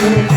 Hare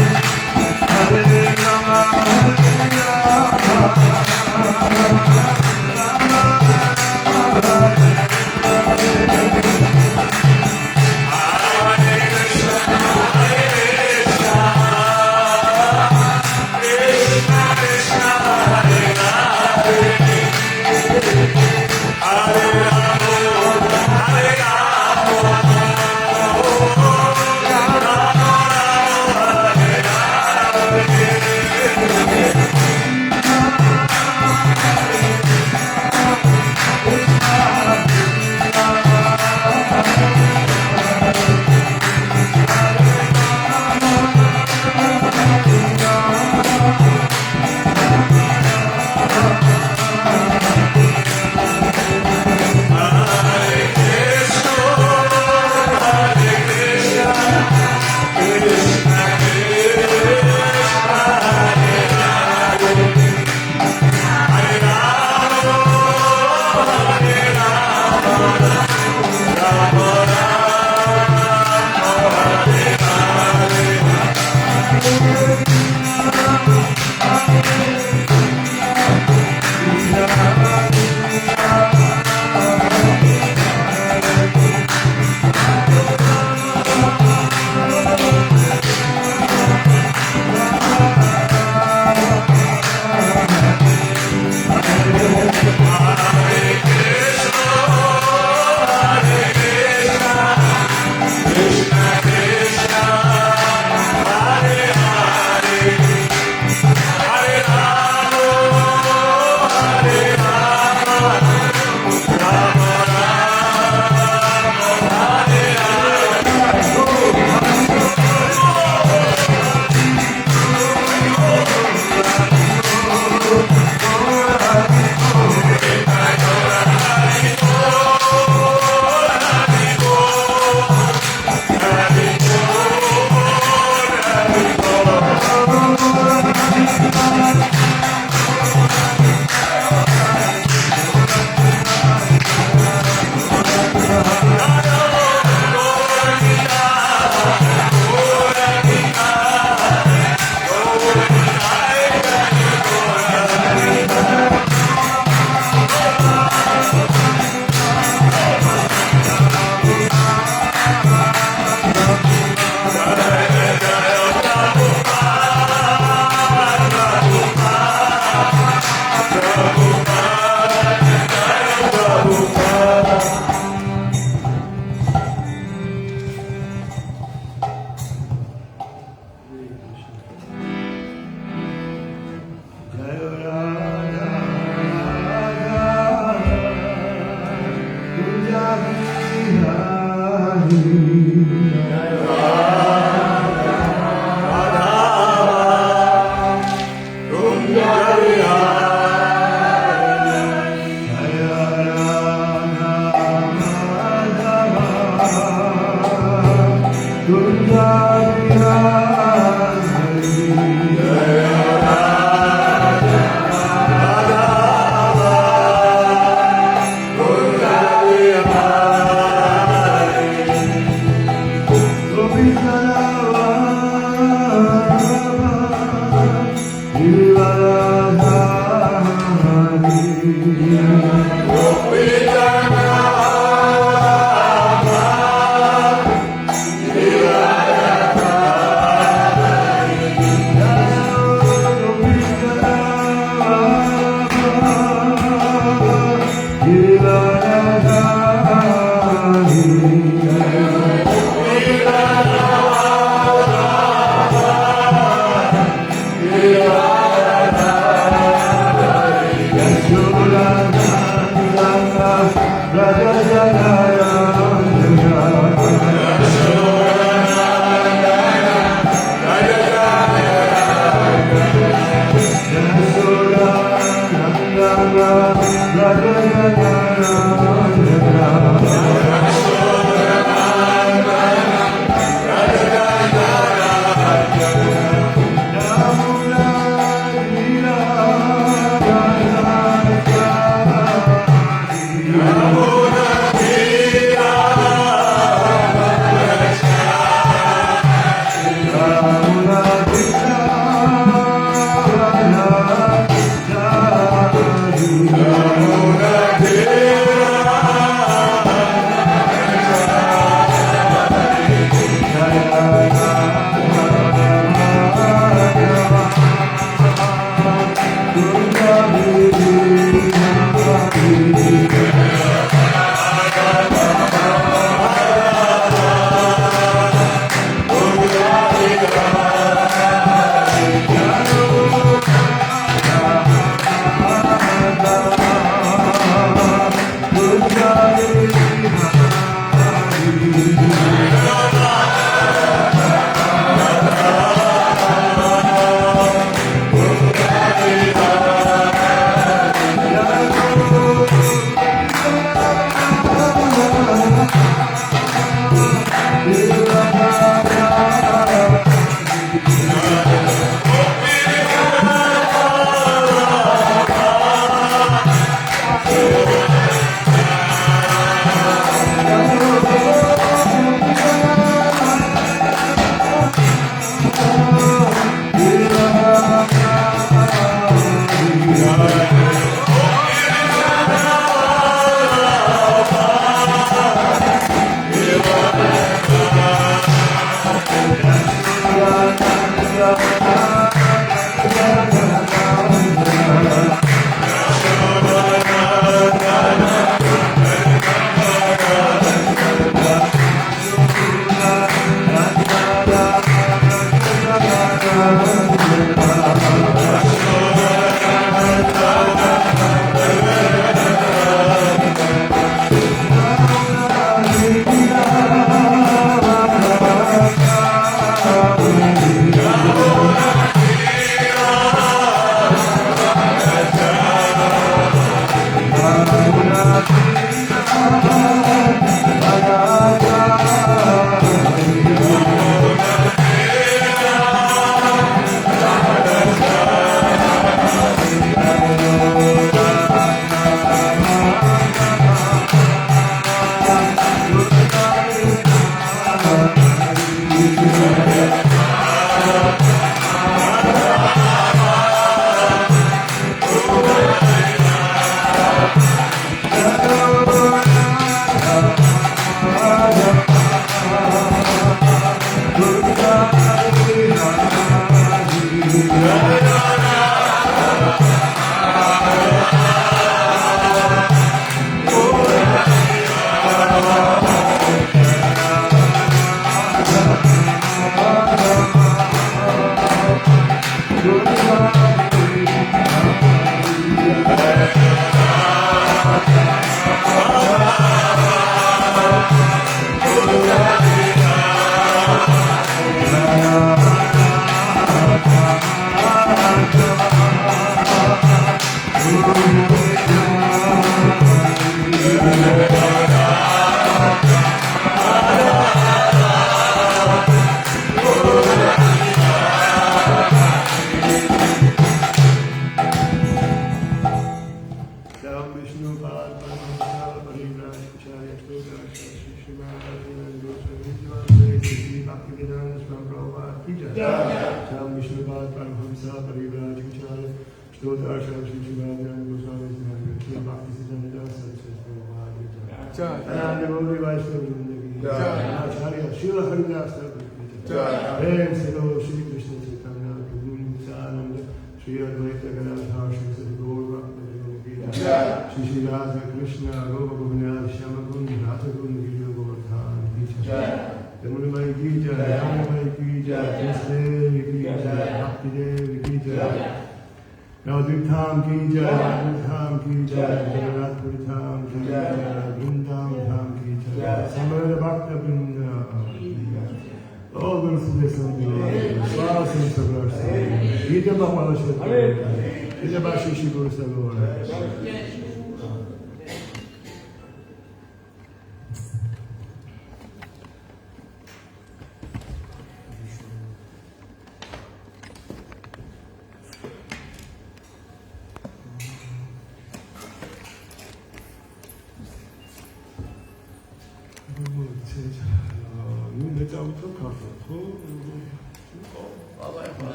눈 내자부터 가서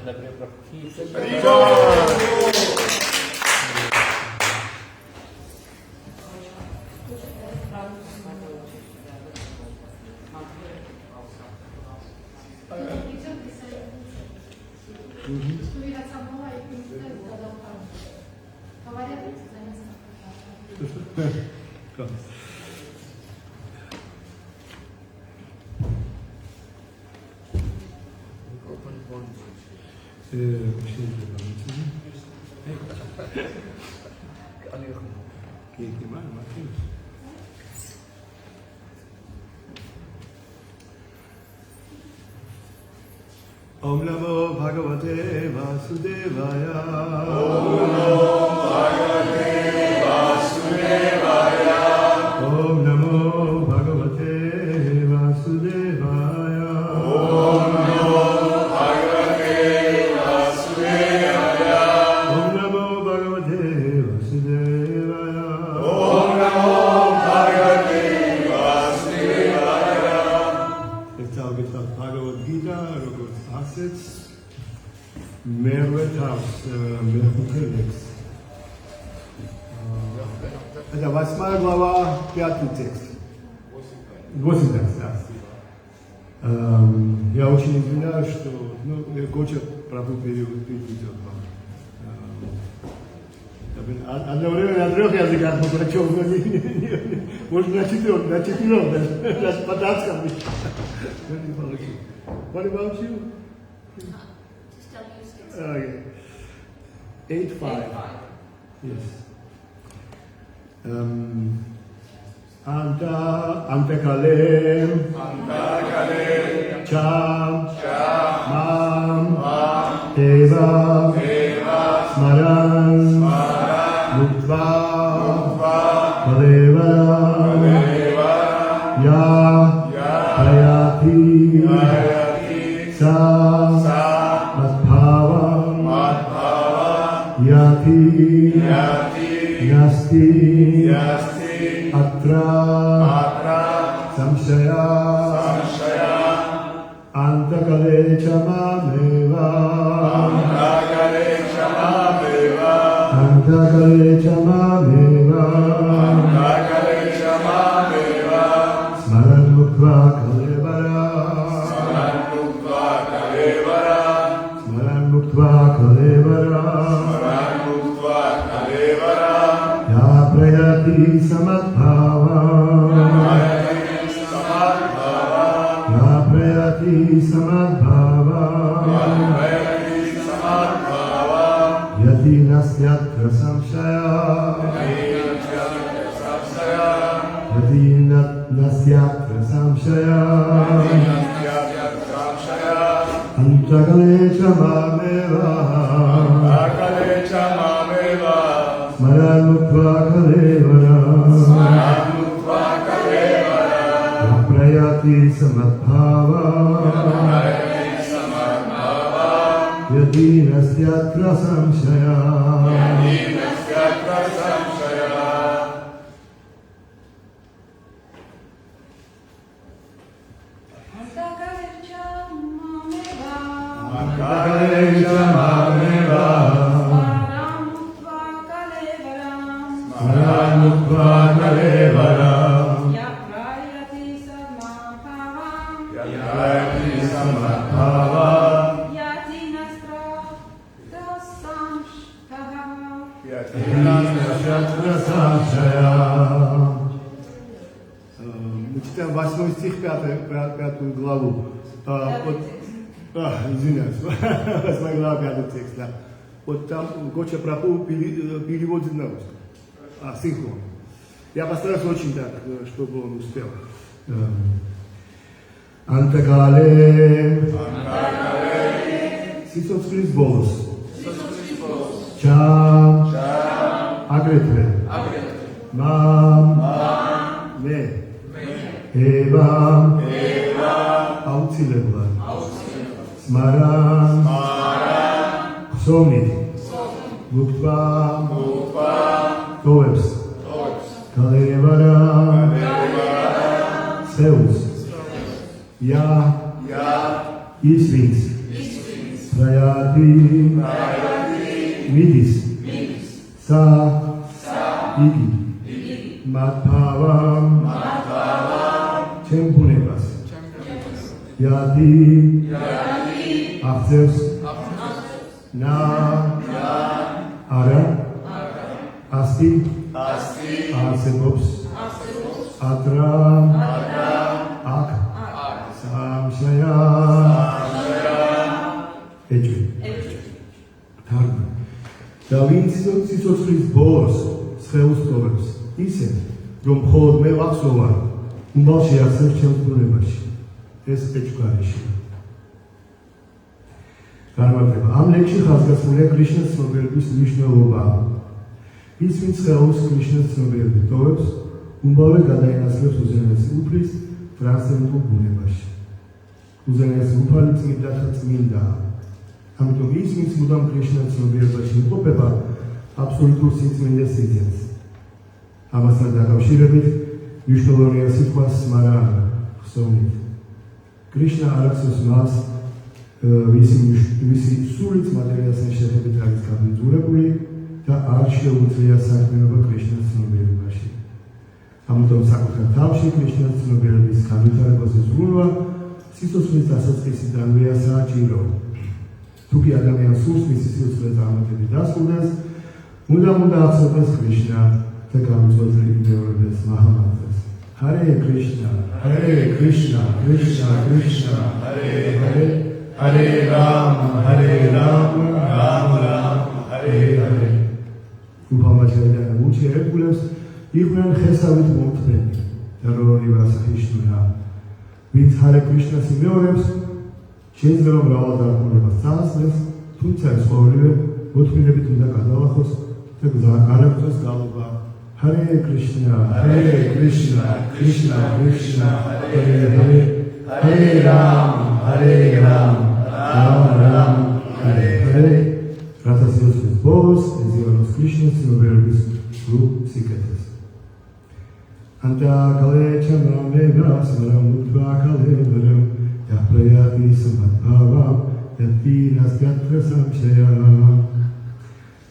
ჩვენებრივ პროფესიებს. Om Namo Bhagavate Vasudevaya. Om Namo Bhagavate Vasudevaya. Om Namo Bhagavate Vasudevaya. Om Namo Bhagavate Vasudevaya. Om Namo Bhagavate Vasudevaya. Om Namo Bhagavate Vasudevaya. It's our Bhagavad Gita, assets, Mervet House, Mervet. Это 8 глава, 5 текст. 8 текст, да. Я очень извиняюсь, что Гоча Прабху переведет вам. Одновременно на 3 языках мы прочел, но может на 4 даже по-датскому. Не получилось. What about you? Just tell me six. Okay. 8-5. Yes. Anta kalem. Cham. Mam. Eva. Smaran. Muktva. Kaleva. Ya. Hayati. Sa. Yati, Yasti, Atra, Samshaya, Antakale Chamameva, Antakale Chamameva, Smaran Mukva Kalevara, Smaran Mukva Kalevara. Prayati samadbhava, ya prayati samadbhava, yati nasyatra samshaya, yati nasyatra samshaya, antakale chamameva, Smaranukva kalevara, Prayati samadbhava, Yati nasyatra samshaya. Мы читаем 8 стих, 5 главу. Извиняюсь, 8 глава, 5 текст, да. Вот там Гоча Прабху переводит на русский. Синхрон. Я постараюсь очень так, чтобы он успел. Антакале. Сисоцкрис болос. Чам. Агретве. Мам. Ме. Эва. Аутилебла. Смаран. Сомит. Муктва. Тоепс. Kalevara. Zeus. Ja. Isvins. Srayati Midis Sa Igi Madhavam Chempulebas Yadi Afzers Na Ara Asti Arsebops Atra Ak Samshaya Eჯვი თარგმნა და ვინც სიცოცხლის ბოლოს სხეულს ტოვებს ისე რომ მხოლოდ მე ვახსოვარ უმალ შეახსენს ჩემს ბუნებაში ეს ეჭვგარეშე განმარტება ამ ლექსში ხაზგასმულია კრიშნას ცნობიერების მნიშვნელობა ის ვინც სხეულს კრიშნას ცნობიერებით ტოვებს უმალვე გადაინაცვლებს უზენაესი უფლის ტრანსცენდენტულ ბუნებაში უზენაესი უფალი წმინდაა ამიტომ ის ვინც მუდამ კრიშნას ცნობიერებაში იმყოფება აბსოლუტურ სიწმინდეს იძენს ამასთან დაკავშირებით მნიშვნელოვანია სიტყვა სმარანა ხსოვნით კრიშნა არ ახსოვს მას ვისი სულით მატერიალთან შეხებით არის გამიძურებული და არ შეუძლია საქმიანობა კრიშნას ცნობიერებაში ამიტომ საკუთარ თავში კრიშნას ცნობიერების განვითარებაზე ზრუნვა სიცოცხლის დასაწყისიდანვეა საჭირო თუკი ადამიანს სურს მისი სიცოცხლე წარმატებით დასრულდეს მუდამ ახსოვდეს კრიშნა და გამოწვევს მაჰამანტრას ჰარე კრიშნა კრიშნა კრიშნა ჰარე ჰარე ჰარე რამ რამ ჰარე ჰარე უფალმაჩერიდან უჩერებულებს იყვნენ ხესავით მომთმენი და რორი ვასახიშნურა ვინც ჰარე კრიშნას იმეორებს შეიძლება მრავალ დარგუნებას წაასწრებს თუმცა ეს ყოველივე მოთმინებით უნდა გადავახოს და არ აქვს გალობა ჰარე კრიშნა კრიშნა კრიშნა ჰარე ჰარე ჰარე რამ რამ ჰარე ჰარე რათა სიცოცხლის ბოლოს ეზიაროს კრიშნას ცნობიერების სრულ სიკეთეს ანტა კალეჩა მამეგას მრამუთვა კალებრემ Yaprayati samadbhava yapinas yatrasam-shaya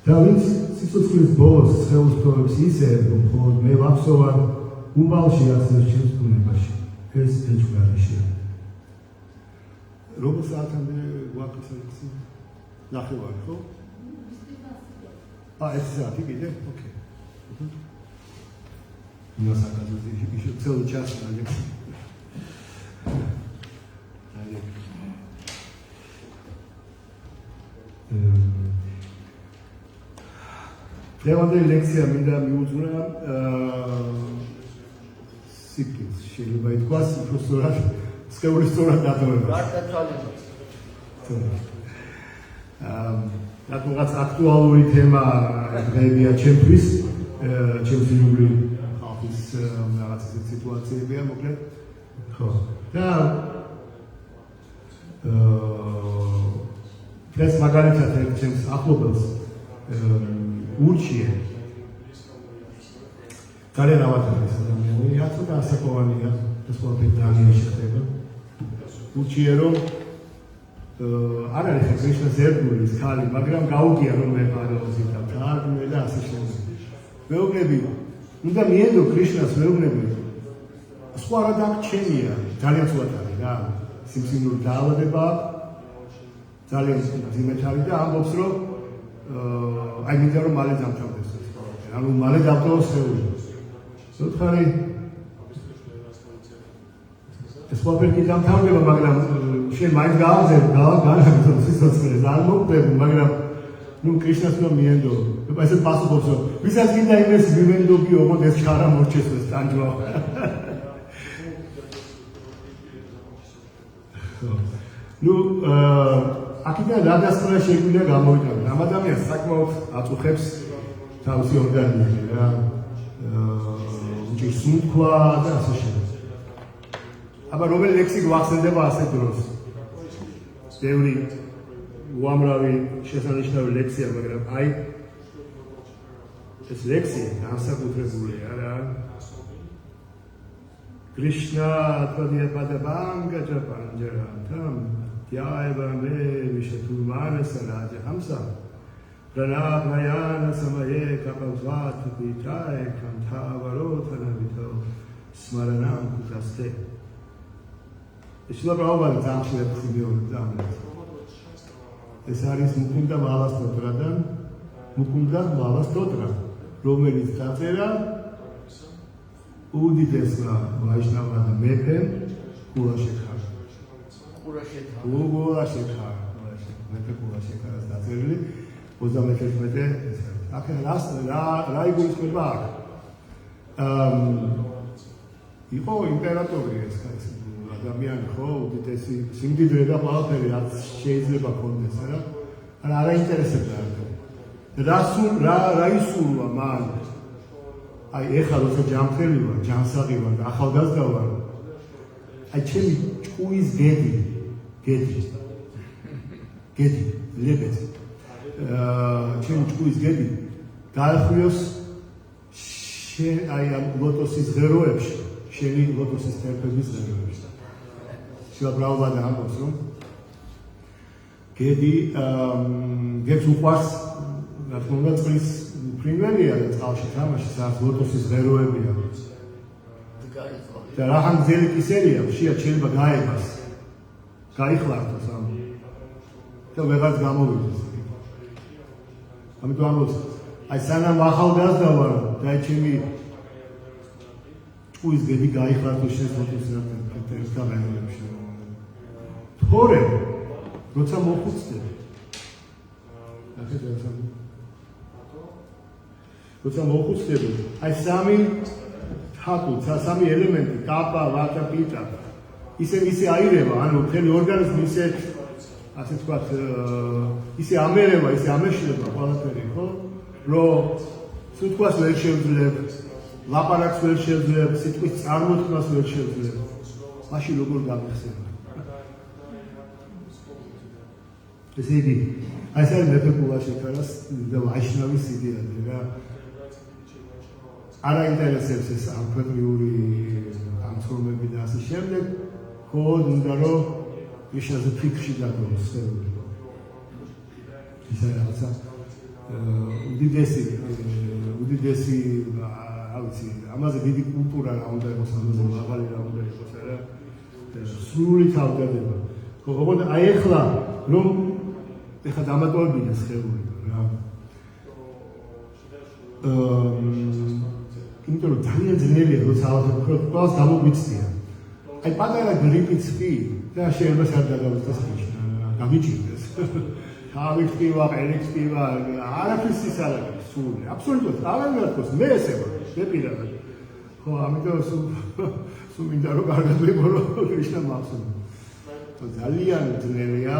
და ვინც სიცოცხლის ბოლოს სხეულს ტოვებს ისე რომ მხოლოდ მე ვახსოვარ უმალ შეახსენს ჩემს ბუნებაში ეს ეჭვგარეშეა როგორ საათამდე გვაქვს ლექსი ნახევარი ხო? ეს საათი კიდე? ოკეი ნასაკაზოზე ისე целый час на лекции დღევანდელი ლექცია მინდა მიუძღვნა სიკის შეიძლება ითქვას უფრო სწორად სხეულის სწორად დატოვებას რადგან აქტუალური თემა დღეებია ჩემთვის ჩემს ინგლისური ხალხის რაღაც სიტუაციებია მოკლედ ხო და დღეს მაგალითად ჩემს ახლობელს ურჩიე ძალიან ავადმყოფი ადამიანია ცოტა ასაკოვანია ეს ყველაფერი დანიაში ხდება ურჩიე რომ არ არის კრიშნას ერთგულის ხალი მაგრამ გაუგია რომ მე პარალელზე დავთარგმნე და ასე შემდეგ მეუბნები უნდა მიენდო კრიშნას მეუბნები სხვა რა დაგჩენია ძალიან ცუდად არის რა სიმსივნური დაავადება ძალიან ძიმეთ არის და ამბობს რომ აი მინდა რომ მალე დამთავრდეს ეს ყველაფერი ანუ მალე დავტოვოს სეული სოთხარი ეს ყველაფერი დამთავრდება მაგრამ შენ მაინც გააგზავნე სიცოცხლეს არ მოგდები მაგრამ ნუ კრიშნას უნდა მიენდო ესე პასუხობს რომ ვისაც კიდე იმეს მივენდობი ოღონდ ეს ჩარა მორჩეს ეს ტანჯვა ნუ აქედან რა დასკვნა შეგვიძლია გამოვიტანოთ ამ ადამიანს საკმაოდ აწუხებს თავისი ორგანიზმი რა უჭირს სუნთქვა და ასე შემდეგ აბა რომელი ლექსი გვახსენდება ასეთ დროს ბევრი უამრავი შესანიშნავი ლექსია მაგრამ აი ეს ლექსი განსაკუთრებულია რა კრიშნა ათვადია პადაბანგა ჯაპანჯერა Jaivarme Vishaturmanasa Raja Hamsa Pranapayana Samaye Kapavvat Vitai Kantavarotana Vito Smaranam Kutaste Ishla Prabhupada Zamshir Sibion Zamlet ეს არის მუკუნდა ვალას ტოტრადან მუკუნდა ვალას ტოტრა რომელიც დაწერა უდიდესმა ვაიშნავმა მეფემ კულაშექარ მეფე კულაშექარს დაწერილი 31 აქ რა იგულისხმება იყო იმპერატორი ეს ადამიანი ხო უდიდესი სიმდიდრე და ყველაფერი რაც შეიძლება ქონდეს რა არა ინტერესებდა რა ისურვა მან აი ეხლა როცა ჯანმრთელი ვარ ჯანსაღი ვარ და ახალგაზრდა ვარ აი ჩემი ჭკუის გედი ლებეთ ჩემი ჭკუის გედი გაახვიოს აი ამ ლოტოსის ღეროებში შენი ლოტოსის თერფების ღეროებში Shila Prabhupada ambos, no? Gedi, gets uqvars, რა თქმა უნდა, წყლის ფრინველია და წყალში თამაში საერთოდ ლოტოსის ღეროებია. და რახან გზელი კისერია, ხშირად შეიძლება გაებას. გაიხლართოს ამ. და ვეღარც გამოვიდეს. ამიტომ ამბობს, აი სანამ ახალგაზრდა ვარ და ჩემი ჭკუის გედი გაიხლართოს შენს ლოტოსის ღეროებში. თორე როცა მოხუცდები როცა მოხუცდები აი სამი თაკუც სამი ელემენტი კაპა ვატა პიტა ისე აირება ანუ მთელი ორგანიზმი ისე ასე ვთქვათ ისე ამერება ისე ამეშლება ყველაფერი ხო რომ სიტყვას ვერ შევძლებ ლაპარაკს ვერ შევძლებ სიტყვის წარმოთქმას ვერ შევძლებ მაშინ როგორ გამიხსენებ ესე იგი, ეს არის მეფე კულაშექარას და ვაიშნავის იდეალი რა. არ აინტერესებს ეს ამქვეყნიური განცდომები და ასე შემდეგ, მხოლოდ უნდა რომ ისე ფიქრში დაგოს ხელი. ის არის რაღაცა უდიდესი რა ვიცი, ამაზე დიდი კულტურა რა უნდა იყოს, ამაზე მაღალი რა უნდა იყოს, არა? სრული თავდადება. ოღონდ აი ახლა რომ ეხლა დამატებებია სხეული რა. იმიტომ რომ ძალიან ძნელია როცა ყველას გამოგვიცდია. აი პატარა გრიპიც კი და შეიძლება სადაგავდეს გაგიჭირდეს. თავი ხტივა, ყელი ხტივა, არაფრის ის არ არის სული. აბსოლუტურად აღარ გქოს მე ესე ვარ, მე პირადად. ხო, ამიტომ სულ მინდა რომ კარგად ვიყო კრიშნა მახსოვს. ძალიან ძნელია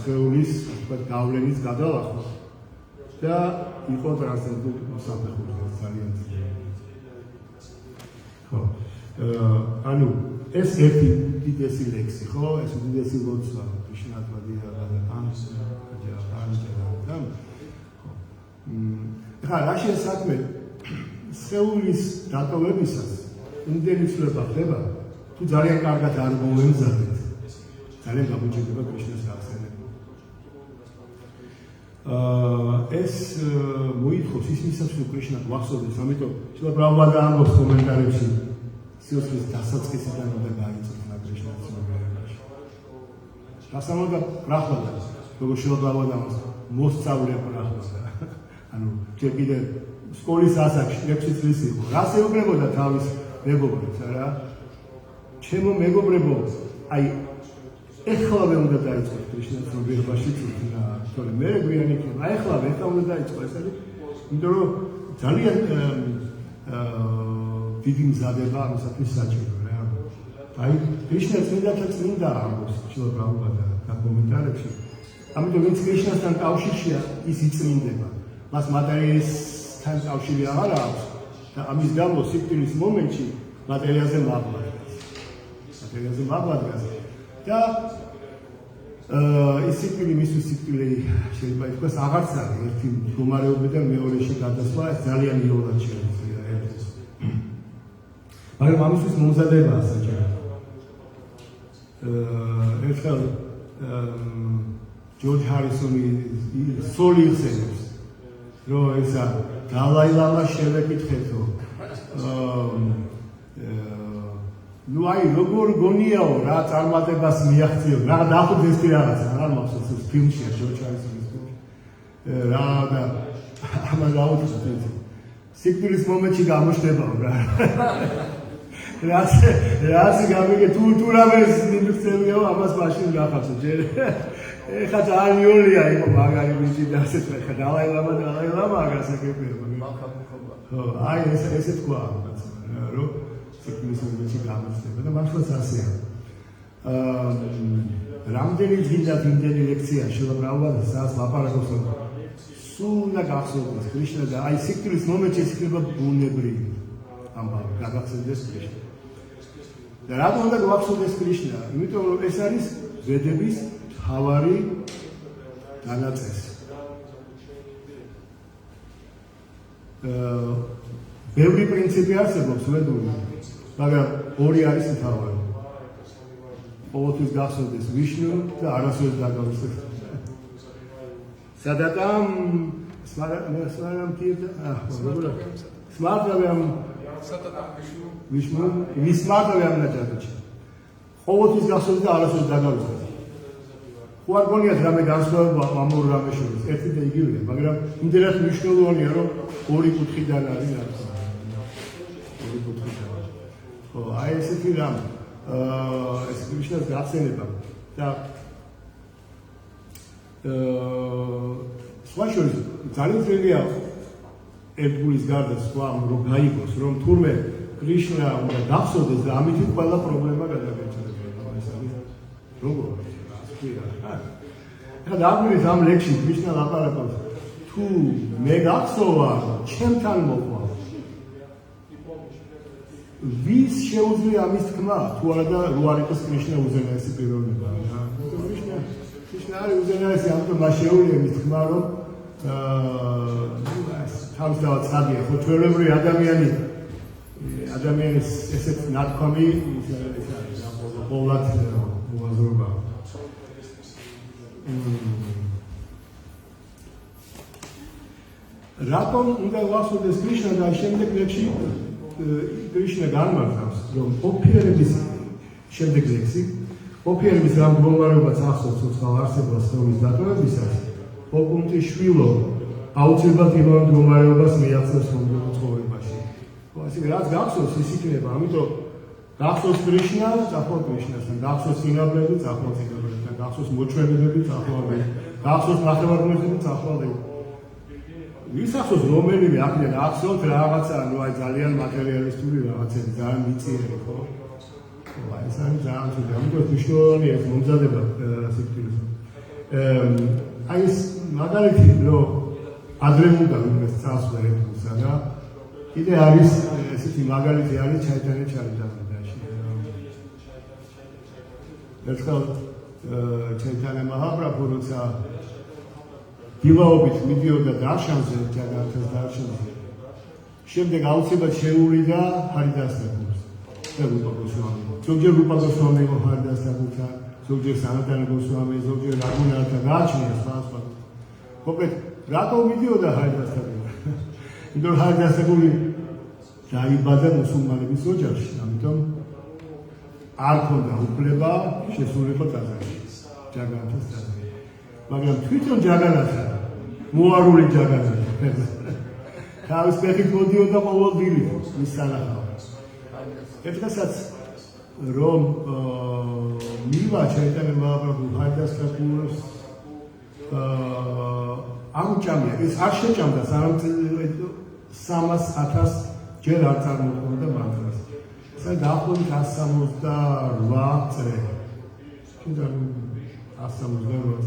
სხეულის გავლენის გადალახვა და იყო ტრანსცენდენტ საფეხურზე ძალიან ძნელი. ხო, ანუ ეს ერთი უდიდესი ლექსი, ხო, ეს უდიდესი ლოცვა კრიშნათვადია და ხო, რა შესაძლოა სხეულის დატოვებისას იმდენი ცვლილება ხდება, თუ ძალიან კარგად არ მოემზადეთ. ძალიან გამიჭირდება კრიშნას გახსენება. ეს მოითხოვს ის მისაწვდომი კრიშნა გვახსოვდეს, ამიტომ შეიძლება პრაბჰუპადა ამბობს კომენტარებში სიოცლის დასაწყისიდან უნდა გაიწოდნა კრიშნას ცნობიერებაში. დასამოდა პრაბჰუპადა, როგორც შეიძლება მოსწავლე პრაბჰუპადა. ანუ ჯერ კიდე სკოლის ასაკში 6 წლის იყო. რას ეუბნებოდა თავის მეგობრებს, არა? ჩემო მეგობრებო, აი ეხლავე უნდა დაიწყოს კრიშნას ცნობიერებაში წვდნა, თორემ მე გვიანი იქნება. აი ეხლავე უნდა დაიწყოს ეს არის, იმიტომ რომ ძალიან დიდი მზადება ამისათვის საჭირო რა. აი კრიშნა წმინდა ამბობს შეიძლება პრაბჰუპადა და კომენტარებში. ამიტომ ვინც კრიშნასთან კავშირშია, ის იწმინდება. მას მატერიისთან კავშირი აღარ აქვს და ამის გამო სიკვდილის მომენტში მატერიაზე მაღლა და ის სიკვდილი მისთვის სიკვდილი შეიძლება ითქვას აღარც არის ერთი მდგომარეობიდან მეორეში გადასვლა ძალიან იოლად შეიძლება ერთის. მაგრამ ამისთვის მომზადებაა საჭირო. ერთხელ ჯორჯ ჰარისონი სოლი იხსენებს, რომ ესა დალაი ლამას შევეკითხეთო. ნუ აი როგორ გონიაო რა წარმატებას მიაღწიო, რა დაახუდეს კი რაღაცა, რა მახსოვს ეს ფილმშია ჯორჯ ჰარისონის ფილმი. რა და ამან გაუწევთ. სიკვდილის მომენტში გამოჩნდებაო რა. რაც გამიგე თუ რამე მიმწევიო ამას მაშინ გახაცო ჯერ. ეხლა ძალიან იყო მაგარი ვიცი და ასე ხა დალაი ლამა გასაკეთებია. ხო, აი ესე თქვა რომ სიკვდილის მომენტში გამოჩნდება და მართლაც ასეა. რამდენი ძინდა იმდენი ლექცია შეუბრალოდ სას ლაპარაკობს რომ სულ უნდა გახსოვდეს კრიშნა და აი სიკვდილის მომენტში იქნება ბუნებრივი ამბავი გაგახსოვდეს კრიშნა. და რატომ უნდა გვახსოვდეს კრიშნა? იმიტომ რომ ეს არის ვედების მთავარი განაწესი. ბევრი პრინციპი არსებობს ვედური, მაგრამ ორი არის მთავარი. ყოველთვის გახსოვდეს ვიშნუ და არასოდეს დაგავიწყდეს. სადატამ სვარამ კირდა სმარტავამ ვიშნუ ვისმარტავამ ნაჭადოჩი. ყოველთვის გახსოვდეს და არასოდეს დაგავიწყდეს. ხო არ გონიათ რამე განსხვავება ამ ორ რამეს შორის, ერთი და იგივეა, მაგრამ იმდენად მნიშვნელოვანია, რომ ორი კუთხიდან არის რაც. ორი კუთხიდან. ხო, აი ესეთი რამ ეს კრიშნას გახსენება და სხვა შორის ძალიან ძნელია ერთგულის გარდა სხვა რომ გაიგოს, რომ თურმე კრიშნა უნდა გახსოვდეს და ამით ყველა პრობლემა გადაგეჭირდება. ეს არის როგორ ეხლა დაგვირის ამ ლექსში კრიშნა ლაპარაკობს თუ მე გახსოვა ჩემთან მოყვა ვის შეუძლია ამის თქმა თუ არა და რო არ იყოს კრიშნა უზენაესი პიროვნება კრიშნა არის უზენაესი ამიტომ მას შეუძლია მის თქმა რომ თავისთავად ცხადია ხო ჩვეულებრივი ადამიანის ესეთ ნათქვამი ის არის ყოვლად უაზრობა. რატომ უნდა ვახსოვდეს კრიშნა და შემდეგ ლექსში კრიშნა განმარტავს რომ ოფიერების შემდეგ ლექსი ოფიერების ამ მდგომარეობაც ახსოვს ცოცხალ არსებას თოვლის დატოვებისას ოპუნქტი შვილო აუცილებლად იმავე მდგომარეობას მიაღწევს მომდევნო ცხოვრებაში. ასე რაც გახსოვს ის იქნება, ამიტომ გახსოვს კრიშნა, წახვალ კრიშნასთან, გახსოვს სინაბლები, წახვალ სინაბლებთან, გახსოვს მოჩვენებები, წახვალ გახსოვს ნახევარმოედები, წახვალ ვის ახსოვს რომელიმე აქედან ახსოვთ რაღაცა, ნუ აი ძალიან მატერიალისტური რაღაცები, ძალიან მიწიერი, ხო? აი ეს არის ძალიან ცუდი, ამიტომ მნიშვნელოვანია ეს მომზადება სიკვდილის. აი ეს მაგალითი რომ ადრე უნდა ვინმეს წასვლა ერთგულსა და კიდე არის ესეთი მაგალითი არის ჩაიტანე ჩარიტანაში. ერთხელ ჩაიტანე მაჰაპრაბჰუ როცა დილაობით მიდიოდა დარშანზე, ჯაგართას დარშანზე. შემდეგ აუცილებლად შეურიდა ჰარიდასთან გულს. და რუპა გოსვამი. ზოგჯერ რუპა გოსვამი იყო ჰარიდასთან გულთან, ზოგჯერ სანატანა გოსვამი, ზოგჯერ რაგუნატა გააჩნია სხვა. მოკლედ, რატო მიდიოდა ჰარიდასთან გულს? იმიტომ რომ ჰარიდასთან გული დაიბადა მუსულმანების ოჯახში, ამიტომ არ ქონდა უფლება შესულიყო ტაძარში, ჯაგანათის ტაძარში. მაგრამ თვითონ ჯაგანათა, მოარული ჯაგანათა, თავის ფეხით მოდიოდა ყოველ დილით მის სანახავად. ერთხელაც რომ მივა ჩაიტანე მაჰაპრაბჰუ ჰარიდასთან გულს აღუჭამია, ეს არ შეჭამდა სანამ 300,000 ჯერ არ წარმოუდგენდა მანტრას. ეს დაახლოებით 168 წელი. თუნდაც 168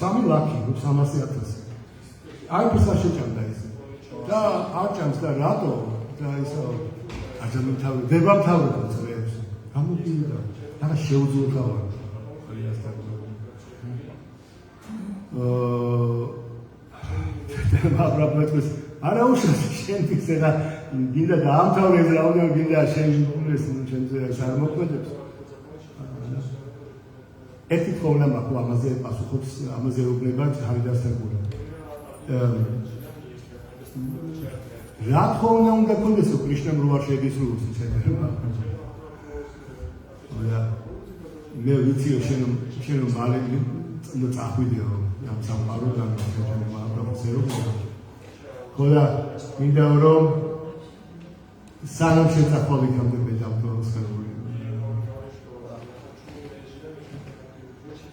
3 ლაქი 300,000. არ შეჭამდა ეს. და არ ჭამს და რატო? და ისო ადამიანი დებამთავრებდა წრეებს. გამოდიოდა. და შეუძლოდა ვარ. მაჰაპრაბჰუს არა უშავს შენთვის ეხა გინდა დაამთავრე ეს რაოდენობა გინდა შენ ეს შენზე არ მოქმედებს. ერთი თხოვნა მაქვს ამაზე პასუხობს ამაზე ეუბნება ჰარიდასტაგურა. რა თხოვნა უნდა გქონდეს კრიშნამ რო არ შეგისრულოს ცემა. მე ვიცი შენ მალე უნდა წახვიდეო ამ სამყაროდან შენ მაბრაბოსერო. ხოლო მინდა რომ სანამ შეწახვავი გამდებე დავთვალოს ხერული.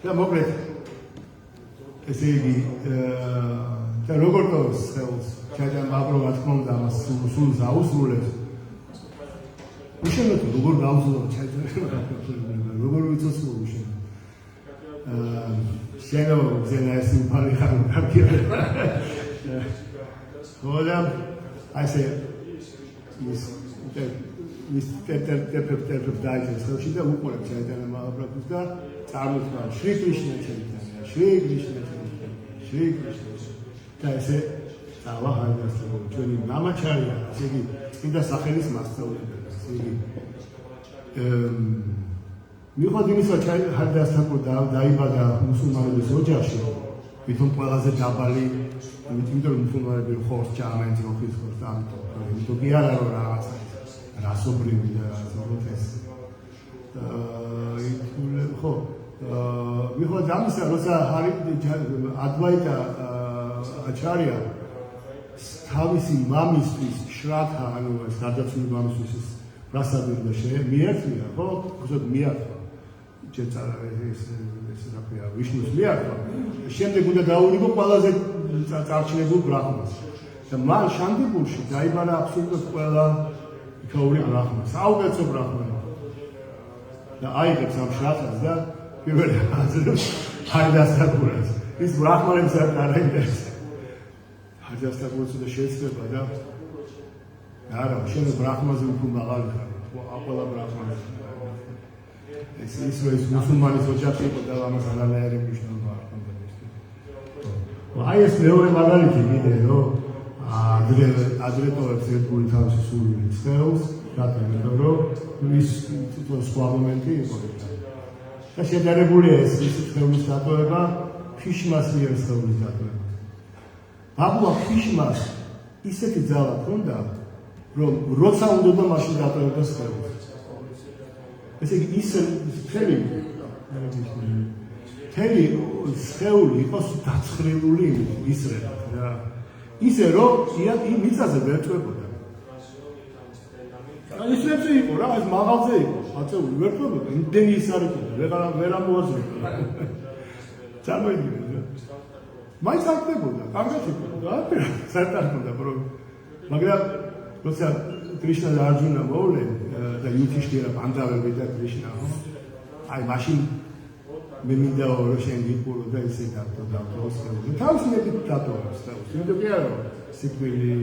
და მოკლედ ესე იგი და როგორ თავს ხელს ჩაიდან მაბრო რა თქმა უნდა ამას სულ ზაუსრულებს უშენოთ როგორ გავზულო ჩაიდან როგორ ვიცოცხლო უშენო შენო ზენაესი ფარი ხარ კარგია ხოლო ასე ის ტეპ დაიწყეს ხელში და უყურებ ჩაიდან მაბროს და წარმოთქვა შრი კრიშნა ჩაიტანა შრი კრიშნა და ესე დავა ჰარიდასტაგურა ჩვენი მამაჩარია ესე იგი წმინდა სახელის მასწავლებელი ესე იგი მიუხედავად იმისა ჰარიდასტაგურა დაიბადა მუსულმანების ოჯახში ვითომ ყველაზე დაბალი იმიტომ რომ მუსულმანები ხორს ჭამენ ძროხის ხორს და ამიტომ კი არა რომ რაღაცა რასობრივი და ზოგადად ხო მიუხედავად ამისა როცა ადვაიტა აჩარია თავისი მამისთვის შრათა ანუ ეს გარდაცვლილი მამისთვის პრასადი უნდა მიერთვია ხო უბრალოდ მიართვა ჯეწარა ეს რა ქვია ვიშნუს მიართვა შემდეგ უნდა დაურიგო ყველაზე წარჩინებულ ბრაჰმანს და მან შანდიპურში დაიბარა აბსოლუტურად ყველა იქაური ბრაჰმანი საუკეთესო ბრაჰმანი და აიღებს ამ შრათას და პირველი აზრებს ჰარიდასტაგურას ის ბრაჰმანებს არ დაინტერესებს ჰარიდასტაგურას და შეეცდება და არა შენ ბრაჰმანზე უფრო მაღალი ხარ ყველა ბრაჰმანი ეს ის მუსულმანის ოჯახი იყო და ამას არანაირი მნიშვნელობა არ ჰქონდა აი ეს მეორე მაგალითი კიდე რომ ადრე ტოვებს ერთგული თავისი სული სხეულს რატომ რომ ის სხვა მომენტი იყო და შედარებულია ეს სხეულის დატოვება ფიშმას მიერ სხეულის დატოვება აბუა ფიშმას ისეთი ძალა ჰქონდა რომ როცა უნდა მაშინ დატოვება სხეულს ესე იგი ის მთელი სხეული იყოს დაცხრილული ისრებად რა ისე რომ იმ მიწაზე ვერ წვებოდა ისრებზე იყო რა ეს მაღალზე იყო აწეული ვერ წვებოდა იმდენი ის არ იყო ვერ ამოაზრებდა წარმოიდგინე მაინც არ ხდებოდა კარგად იყო რა საერთოდ მაგრამ როცა კრიშნა და არჯუნა მოვლენ და იუთიშთირა პანდავები და კრიშნა აი მაშინ მე მინდა რომ შენ გიყურო და ისე დავთვალოს თავის მეტით დატოვებს თავს იმიტომ კი არა სიკვდილი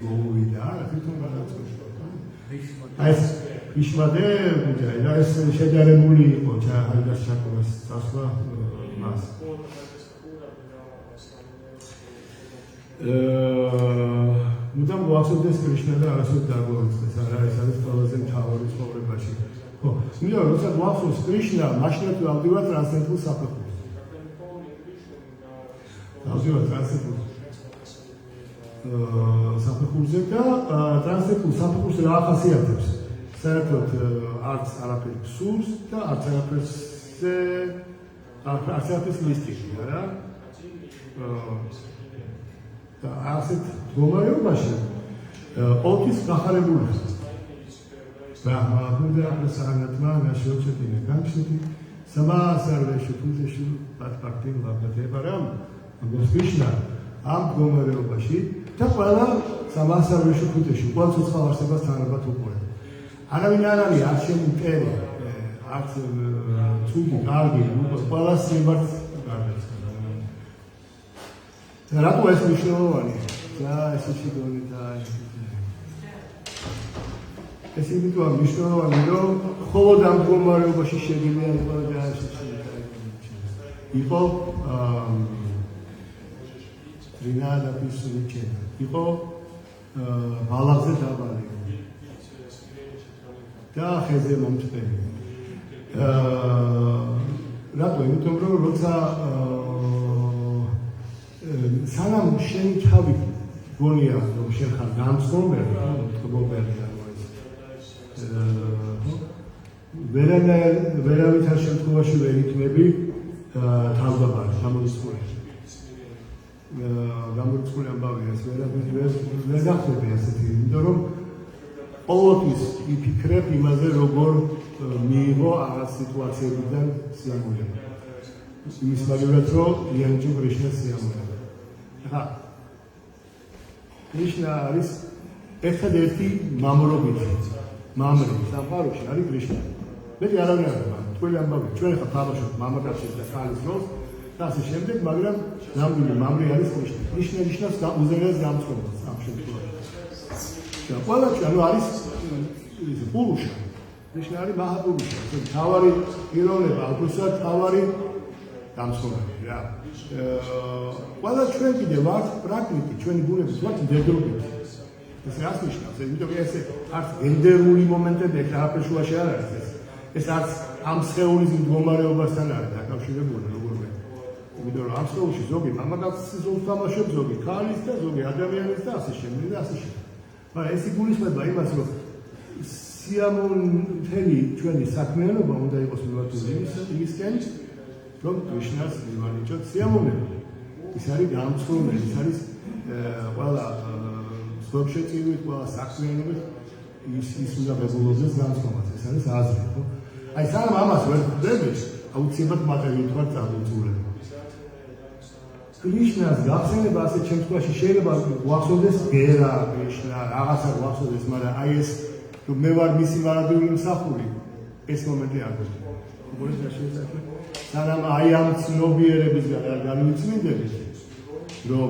მოვიდა არა თვითონ გადაწყვეტა აი ეს ისმადე და ეს შედარებული იყო ჰარიდასტაგურას წასვლა მას მუდამ გვახსოვდეს კრიშნა და არასოდეს დაგორიცხეს არა ეს არის ყველაზე მთავარი ცხოვრებაში ხო მინდა როცა გვახსოვს კრიშნა მაშინაც ავდივარ ტრანსცენდენტულ საფეხურს ავდივარ ტრანსცენდენტულ საფეხურზე და ტრანსცენდენტულ საფეხურს რა ახასიათებს საერთოდ არც არაფერი სურს და არც არაფერს მისტიკი არა და ასეთ მდგომარეობაში ყოფის გახარებული Brahma Sanatma Nashochitine Ganshiti Sama Sarveshu Puteshu Patpaktin Vapate Param Agus Krishna Am Gomareobashi Tapala Sama Sarveshu Puteshu Qual Susavaseba Sanabat Upore Aravinarani Arshem Tere Art Tugi Gargi Pala Sibat Raku es Mishnovani Jai Sishidoni Jai ეს იმიტომ მნიშვნელოვანი რომ მხოლოდ ამ მდგომარეობაში შეგიძლია იყო და იყო ტრინადა პისუნიჩე იყო ბალაღზე დაბალი და ხეზე მომწვევი რატო? იმიტომ რომ როცა სანამ შენ თავი გონია რომ შენ ხარ განცდომელი, თბობელი ანუ ეს ვერავითარ შემთხვევაში ვერ იქნები თავდაბარი, გამორიცხული. გამორიცხული ამბავია ეს ვერ გახსოვდი ასეთი, იმიტომ რომ ყოველთვის იფიქრებ იმაზე, როგორ მიიღო რაღაც სიტუაციებიდან სიამოვნება. იმის მაგალითად, რომ იანიჭო კრიშნას სიამოვნება. ახლა კრიშნა არის ერთადერთი მამრობითი მამრი სამყაროში არის კრიშნა. მეტი არავინ არ არის, თქვენი ამბავი, ჩვენ ხა თამაშობთ მამაკაცის და ხალის როლს და ასე შემდეგ, მაგრამ ნამდვილი მამრი არის კრიშნა. კრიშნა ნიშნავს უზენაეს გამწყობას ამ შემთხვევაში. და ყველა ანუ არის პურუშა. კრიშნა არის მაჰაპურუშა. თავარი პიროვნება, აქვესაც თავარი გამწყობები რა. ყველა ჩვენ კიდე ვართ პრაქტიკი, ჩვენი ბუნებით ვართ მდედრობითი. ეს რას ნიშნავს? იმიტომ რომ ეს არც გენდერული მომენტები აღაფრშუაში არ არის ეს. ეს არც ამ სხეულის მდგომარეობასთან არის დაკავშირებული როგორმე. იმიტომ რომ ამ სხეულში ზოგი მამაკაცის როლს თამაშობს, ზოგი ქალის და ზოგი ადამიანის და ასე შემდეგ და ასე შემდეგ. მაგრამ ეს იგულისხმება იმას, რომ სიამოვნთელი ჩვენი საქმიანობა უნდა იყოს მიმართული იმისკენ, რომ კრიშნას მივანიჭოთ სიამოვნება. ის არის გამცრომელი, ის არის ყველა სოფშეწირვით, ყველა საქმიანობით ის უნდა მეგობრობდეს გამცრომას. ეს არის აზრი, ხო? აი სანამ ამას ვერ ვხვდები, აუცილებლად მატერიალით ვარ წამოწურებული. კრიშნას გახსენება ასეთ შემთხვევაში შეიძლება გვახსოვდეს გერა, კრიშნა, რაღაცა გვახსოვდეს, მაგრამ აი ეს რომ მე ვარ მისი მარადიული მსახური, ეს მომენტი არ გვექნება. როგორიც არ შეიძლება სანამ აი ამ ცნობიერებისგან არ განვიცნიდებით, რომ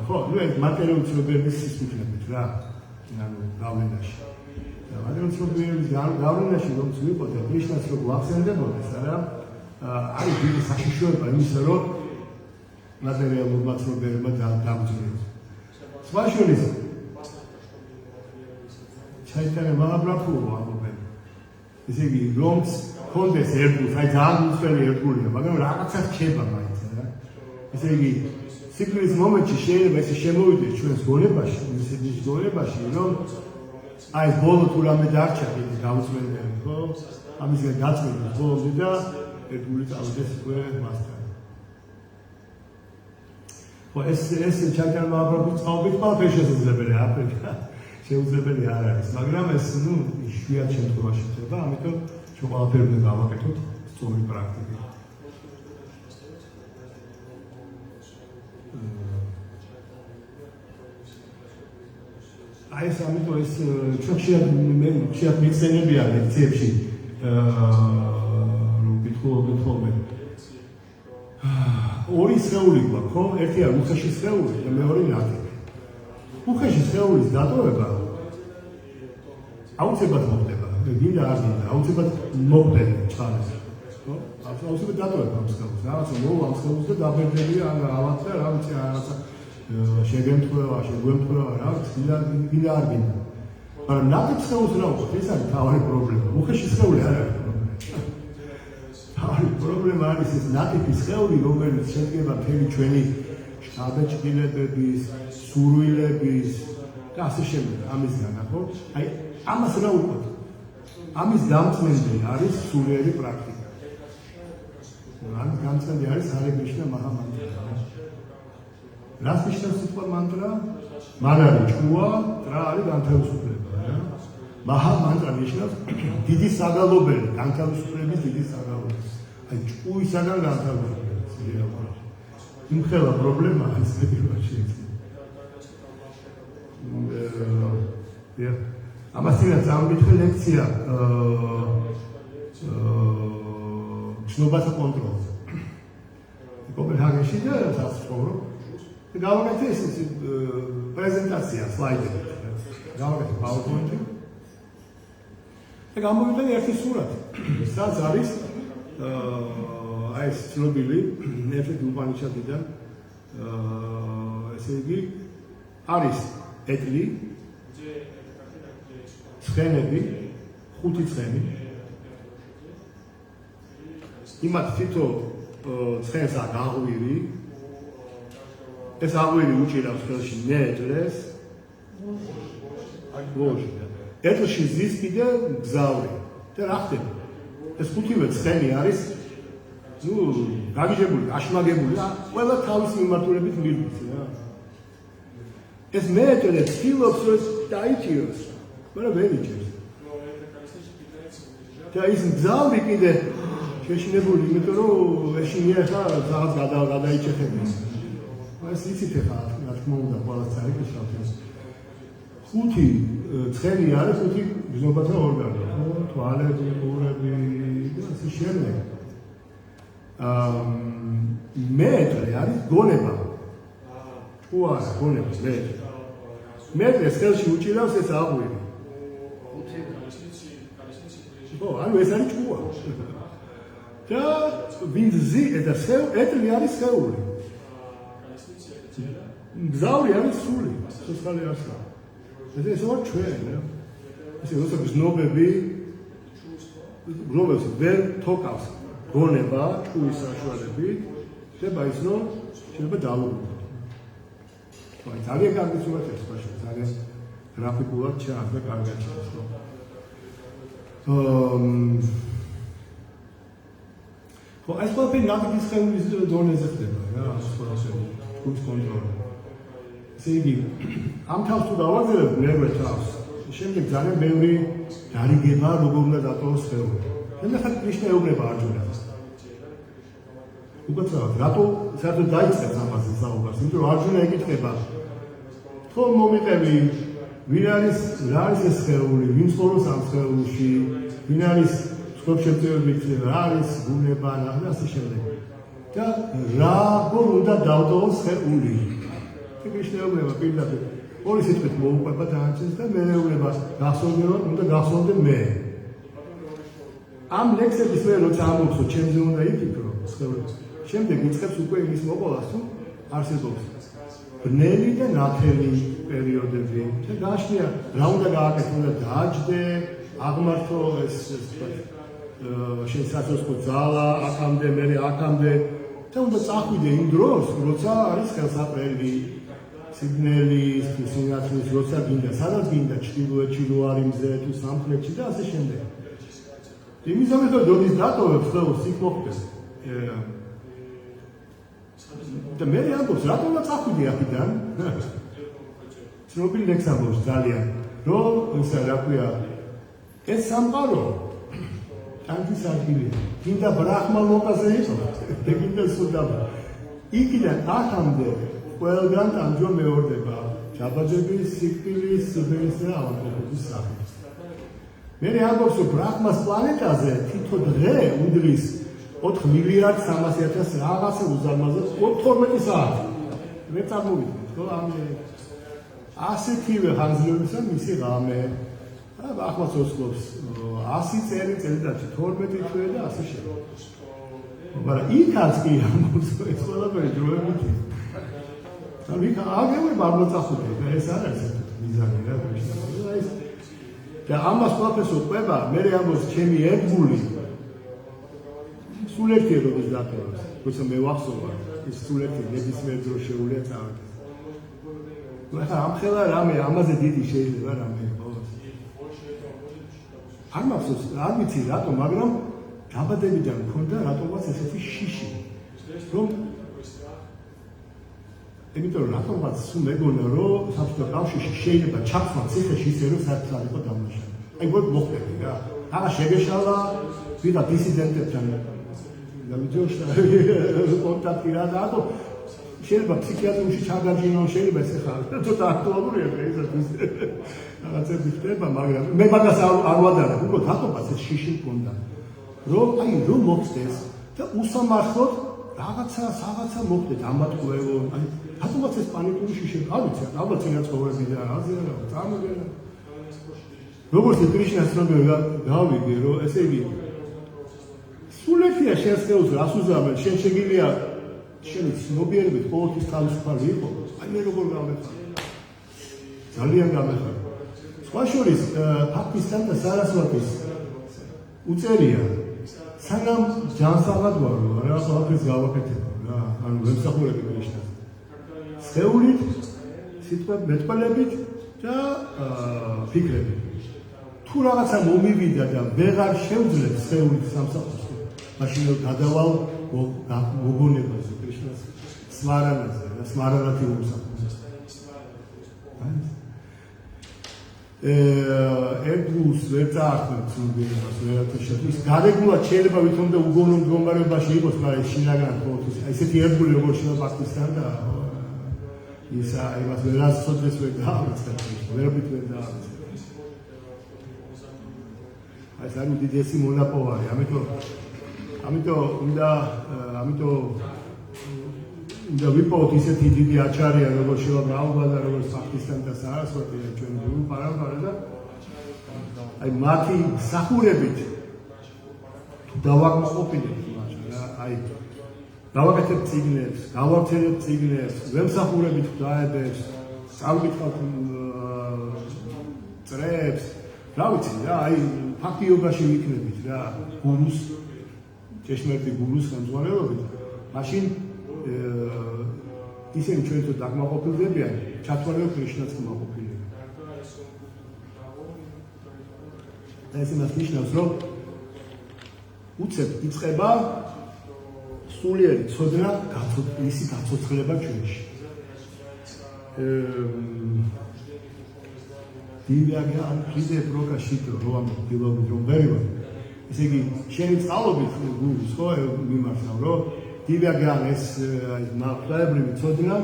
ხო, ნუ ეს მატერიალური ცნობიერების სისუფლებით რა, ანუ გავლენაში. მაგრამ ცნობიერების გავლენაში რომ ვიყოთ და კრიშნას რო გვახსენდებოდეს, არა, არის დიდი საშიშროება იმისა, რომ მატერიალურმა ცნობიერებმა დამძიმეს. სხვა შორის ჩაიტანა მაღაბრაფულო ამბობენ. ესე იგი, რომც კონდეს ერთგულს, აი ძალიან უცხელი ერთგულია, მაგრამ რაღაცა რჩება მაინც, რა. ესე იგი, სიკვდილის მომენტში შეიძლება ესე შემოვიდეს ჩვენს გონებაში, მის გონებაში, რომ აი ბოლო თუ რამე დარჩა კიდე გავუწმენდები, ხო? ამისგან გაწმენდით ბოლომდე და ერთგული წავიდეს უკვე მასთან. ხო, ეს ჩაიტანა მაღაბრაფულის წყალობით ყველაფერი შესაძლებელია აფრიკა. შეუძლებელი არ არის, მაგრამ ეს ნუ იშვიათ შემთხვევაში ხდება, ამიტომ ჩვენ ყველაფერი უნდა გავაკეთოთ სწორი პრაქტიკით. აი ეს ამიტომ ეს ჩვენ ხშირად მიხსენებია ლექციებში რომ გითხულობენ ორი სხეული გვაქვს, ხო? ერთი არის უხეში სხეული და მეორე ნათელი. უხეში სხეულის დატოვება აუცილებლად მოხდება. გინდა არ გინდა, აუცილებლად მოხდება ჩხარეს. ხო? აუცილებლად დატოვება ამ სხეულს. რაღაცა მოვა ამ სხეულს და დაბერდებულია ან რაღაცა, რაღაცა შეგემთხვევა, რაღაც გინდა არ გინდა. მაგრამ ნათელი სხეულს რა ვქოთ? ეს არის თავარი პრობლემა. უხეში სხეული არ არის პრობლემა. თავარი პრობლემა არის ეს ნათელი სხეული, რომელიც შედგება მთელი ჩვენი შთაბეჭდილებების, სურვილების და ასე შემდეგ ამისგან, ხო? აი ამას რა ვუყოთ? ამის დამწმენდი არის სულიერი პრაქტიკა. ამის დამწმენდი არის ჰარე კრიშნა მაჰამანტრა. რას ნიშნავს სიტყვა მანტრა? მან არის ჭკუა, ტრა არის განთავისუფლება, რა. მაჰამანტრა ნიშნავს დიდი საგალობელი, განთავისუფლების დიდი საგალობელი. აი ჭკუისაგან განთავისუფლება. იმხელა პრობლემა ის პირველში. ამასთანაც ამბითი ლექცია ცნობათა კონტროლზე. კოპენჰაგენში და სასწავლო. და გავაკეთე ეს პრეზენტაცია სლაიდებით. გავაკეთე PowerPoint-ი. და გამოვიდა ერთი სურათი. სადაც არის აი ეს ცნობილი ნეფეთი უპანიშადიდან ესე იგი არის ეტლი ცხენები, 5 ცხენი იმათ თითო ცხენს აქ აღვირი ეს აღვირი უჭირავს ხელში ნედლეს ბოჟი ეთლში ზის კიდე გზავრი და რა ხდება ეს ხუთივე ცხენი არის გაგიჟებული აშმაგებული და ყველა თავის მიმართულებით მივდის რა ეს მეტად ცდილობს რომ დაიჭიროს მაგრამ ვერ იჭერს და ის გზავრი კიდე შეშინებული იმიტომ რომ ეშინია ხა რაღაც გადაიჭეხებინა ეს იცით ხა რა თქმა უნდა ყველა წარიკის შავთეს ხუთი ცხენი არის ხუთი გზნობათა ორგანო თვალები ყურები და ასე შემდეგ მეტრი არის გონება თუ არა გონება მეტრეს ხელში უჭირავს ეს აღვირი ანუ ეს არის ჭკუა და ვინც და ეთლი არის სხეული გზავრი არის სული სოცხალი არსა ეს ვარ ჩვენ ესე როცა გზნობები გზნობებს ვერ თოკავს გონება ჭკუის საშუალებით ხდება ის რომ შეიძლება დაალობროთ აი ძალიან კარგი სურათია სპეციალურად ძალიან გრაფიკულად ჩანს და კარგად ჩანს ხო ეს ყველაფერი ნაგების ხელის დონეზე ხდება რა სპორტსები გუნდ კონტროლი ესე იგი ამ თავს თუ დავაგზავნებ მერვე თავს შემდეგ ძალიან ბევრი დარიგება როგორ უნდა დატოვოს ხელი და ხა ნიშნა ეუბნება არჯუნას უბრალოდ რატო საერთოდ დაიწყებს ამაზე საუბარს იმიტომ რომ არჯუნა ეკითხება ხო მომიყევი ვინ არის რა არის ეს ხეული ვინ ცხოვრობს ამ ხეულში ვინ არის სკოპშეპტიობით რა არის გუნება და ასე შემდეგ და როგორ უნდა დავტოვოს ხეული ნიშნეულება პირდაპირ ორი სიტყვით მოუყვება დაანჩენს და მე ეუბნება გახსოვდება უნდა გახსოვდე მე ამ ლექსების მე როცა ამოვხსო ჩემზე უნდა იფიქრო ხეულებს შემდეგ იწყებს უკვე იმის მოყოლას თუ არსებობს ბნელი და ნათელი პერიოდები და გაშლია რა უნდა გააკეთო უნდა დააჯდე აღმართო ეს შესაძლოა ძალა აქამდე მე აქამდე და უნდა წახვიდე იმ დროს როცა არის ხელსაყრელი სიგნალი სინათლის როცა გინდა სადაც გინდა ჩრდილოეთში რო არის მზე თუ სამხრეთში და ასე შემდეგ იმისამე რომ დონის დატოვებს ხელს იქ მოხდეს და მე ამბობს რატომ უნდა წახვიდე აქედან ცნობილი ლექსი ამბობს ძალიან რომ ისა რა ქვია ეს სამყარო ტანკის ადგილია გინდა ბრაჰმა ლოკაზე იყო და გინდა სუდამა იქიდან აქამდე ყველგან ტანჯვა მეორდება ჯაბაჯების სიკვდილის სიბერის და ავადმყოფობის სახით მე ამბობს რომ ბრაჰმას პლანეტაზე თითო დღე უდრის 4 მილიარდ 300,000 რაღაცა უზარმაზად 12 საათი მე წარმოვიდგინე ხო ამ ასეთივე ხანძრებისა მისი ღამე ახლა ცოცხლობს 100 წელიწადში 12 თვე და ასე შემდეგ მაგრამ იქაც კი ამბობს ეს ყველაფერი დროებით ანუ იქ აგეუება არ მოწახუდი და ეს არ არის მიზანი რა ეს და ამას ყველაფერს უყვება მე ამბობს ჩემი ერთგული სულერთი როდის დატოვებს როცა მე ვახსოვარ ეს სულერთი ნებისმიერ დროს შეუძლია წავიდეს მაგრამ ამ ხელა რამე ამაზე დიდი შეიძლება რამე იყოს არ მახსოვს არ ვიცი რატომ მაგრამ დაბადებიდან მქონდა რატომაც ესეთი შიში რომ იმიტომ რომ რატომაც სულ მეგონა რომ საბჭოთა კავშირში შეიძლება ჩაქსვა ციხეში ისე რომ საერთოდ არ იყო დამნაშავე აი გოდ მოხდები რა აღა შეგეშალა ვიღა დისიდენტებთან გამიჯოშა კონტაქტი რა და შეიძლება ფსიქიატრიაში ჩაგარჯინო შეიძლება ეს ხარ ცოტა აქტუალურია დღეისათვის რაღაცები ხდება მაგრამ მე მაგას არ ვადარებ უკვე რატომაც ეს შიში მქონდა რომ აი რომ მოხდეს და უსამართლოდ რაღაცა მოხდეს ამატყუებო აი რატომაც ეს პანიკური შიში არ ვიცი ალბათ წინაცხოვრები და აზია რა წარმოგენა როგორც კრიშნას ცნობილი გავიგე რომ ესე იგი სულეთია შენს ხელს რას უზამენ შენ შეგიძლია შენი ცნობიერებით ყოველთვის თავისუფალი იყო აი მე როგორ გამეხარ ძალიან გამეხარ სხვა შორის პაკისტან და სარასვატის უწერია სანამ ჯანსაღად ვარო, რა ყველაფერს გავაკეთებ რა, ანუ ვემსახურები ქრიშნას. სხეულით, სიტყვებით, მეტყველებით და ფიქრებით. თუ რაღაცა მომივიდა და ვეღარ შევძლებს სხეულით სამსახურს, მაშინ გადავალ მოგონებაზე ქრიშნას სმარანაზე და სმარანათი უმსახურს. ერთგულს ვერ წაართმევთ სულიერებას, ვერათა შეთვის. გარეგულად შეიძლება ვითომ და უგონო მდგომარეობაში იყოს, მაგრამ შინაგან ყოველთვის ესეთი ერთგული როგორ შეიძლება პაქტისთან და ისა იმას ვერას სოდეს ვერ დაავიწყებ, ვერაფრით ვერ დაავიწყებ. ეს არის უდიდესი მონაპოვარი, ამიტომ უნდა ვიპოვოთ ისეთი დიდი აჩარია, როგორც შევა გაუბადა, როგორც პაქტისთან და სარასვატია ჩვენი გურუ პარამპარა და აი მათი მსახურებით დავაკმაყოფილებთ მაშინ რა, აი დავაკეთებთ წიგნებს, გავავრცელებთ წიგნებს, ვემსახურებით ღვთაებებს, წავიკითხავთ წრეებს, რა ვიცი რა, აი ფაქტი იოგაში ვიქნებით რა, გურუს, ჭეშმარიტი გურუს ხელმძღვანელობით, მაშინ ისინი ჩვენთვის დაკმაყოფილდებიან, ჩათვალეო ქრიშნაც კმაყოფილდება. და ეს იმას ნიშნავს, რომ უცებ იწყება სულიერი ცოდნა, ისი გაცოცხლება ჩვენში. დიაგია ან კიდე პროკაშიტო რომ დილობით რომ ვერივარ. ესე იგი, შენი წყალობით გულის ხო მიმართავ, რომ დიაგიან ეს მართლაებრივი ცოდნა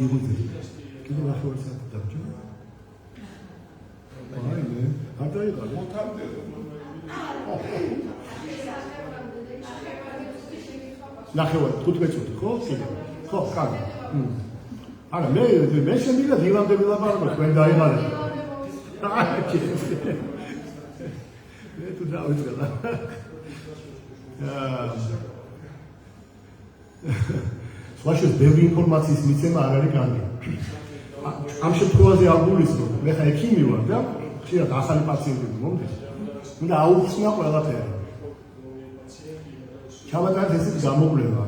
იგუძება. კიდე ნახევარს დაგჭირ. აი მე, არ დაიღალე. ნახევარ 15 წუთი ხო? კიდე. ხო, კარგი. არა, მე შემიძლია დილამდე ვილაპარაკო, თქვენ დაიღალეთ. მე თუ დავიწყება. სხვაშორის ბევრი ინფორმაციის მიცემა არ არის კარგი. ამ შემთხვევაში აღგულისხმობ, მე ხა ექიმი ვარ და ხშირად ახალი პაციენტები მომდის. უნდა აუხსნა ყველაფერი. ჩავატარეთ ესეთი გამოკვლევა.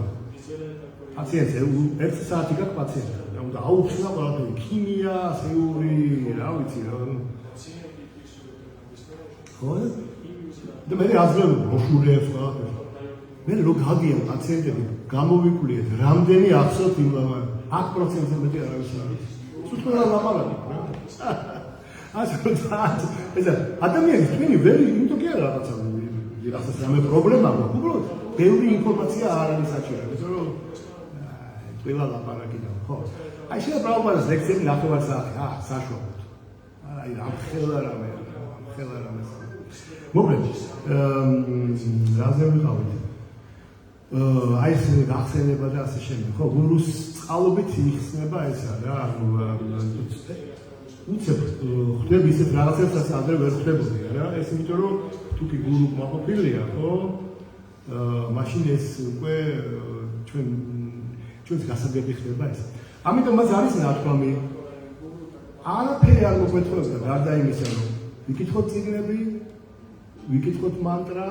პაციენტზე 1 საათი გაქვს პაციენტი. უნდა აუხსნა ყველაფერი, ქიმია, სეული, რა ვიცი რა. ხო? და მე აზრობ ბოშურებს ყველაფერს. მე რო გაგიან პაციენტები გამოვიკვლიეთ, რამდენი ახსოვთ იმ 10%-ზე მეტი არავის არ არის. სულ ყველა ლაპარაკი. ეს ადამიანის თქვენი ვერი, იმიტომ კი არა რაღაცა რამე პრობლემა აქვს. უბრალოდ ბევრი ინფორმაცია არ არის საჭირო, იმიტომ რომ ყველა ლაპარაკი და ხო. აი შეიძლება პრაბლემას ლექციები ნახევარ საათი, საშუალოდ. აი ამხელა რამე. მოკლედ, რაზე ვიყავით? აი ეს გახსენება და ასე შემდეგ. ხო, გურუს წყალობით იხსნება ესა რა, ანუ უცებ ხვდები ისეთ რაღაცებსაც ადრე ვერ ხვდებოდი რა. ეს იმიტომ რომ თუ კი გურუ კმაყოფილია, ხო? მაშინ ეს უკვე ჩვენს გასაგები ხდება ეს. ამიტომ მას არის ნათქვამი. არაფერი არ მოგვეთხოვებდა გარდა იმისა, რომ ვიკითხოთ წიგნები, ვიკითხოთ მანტრა,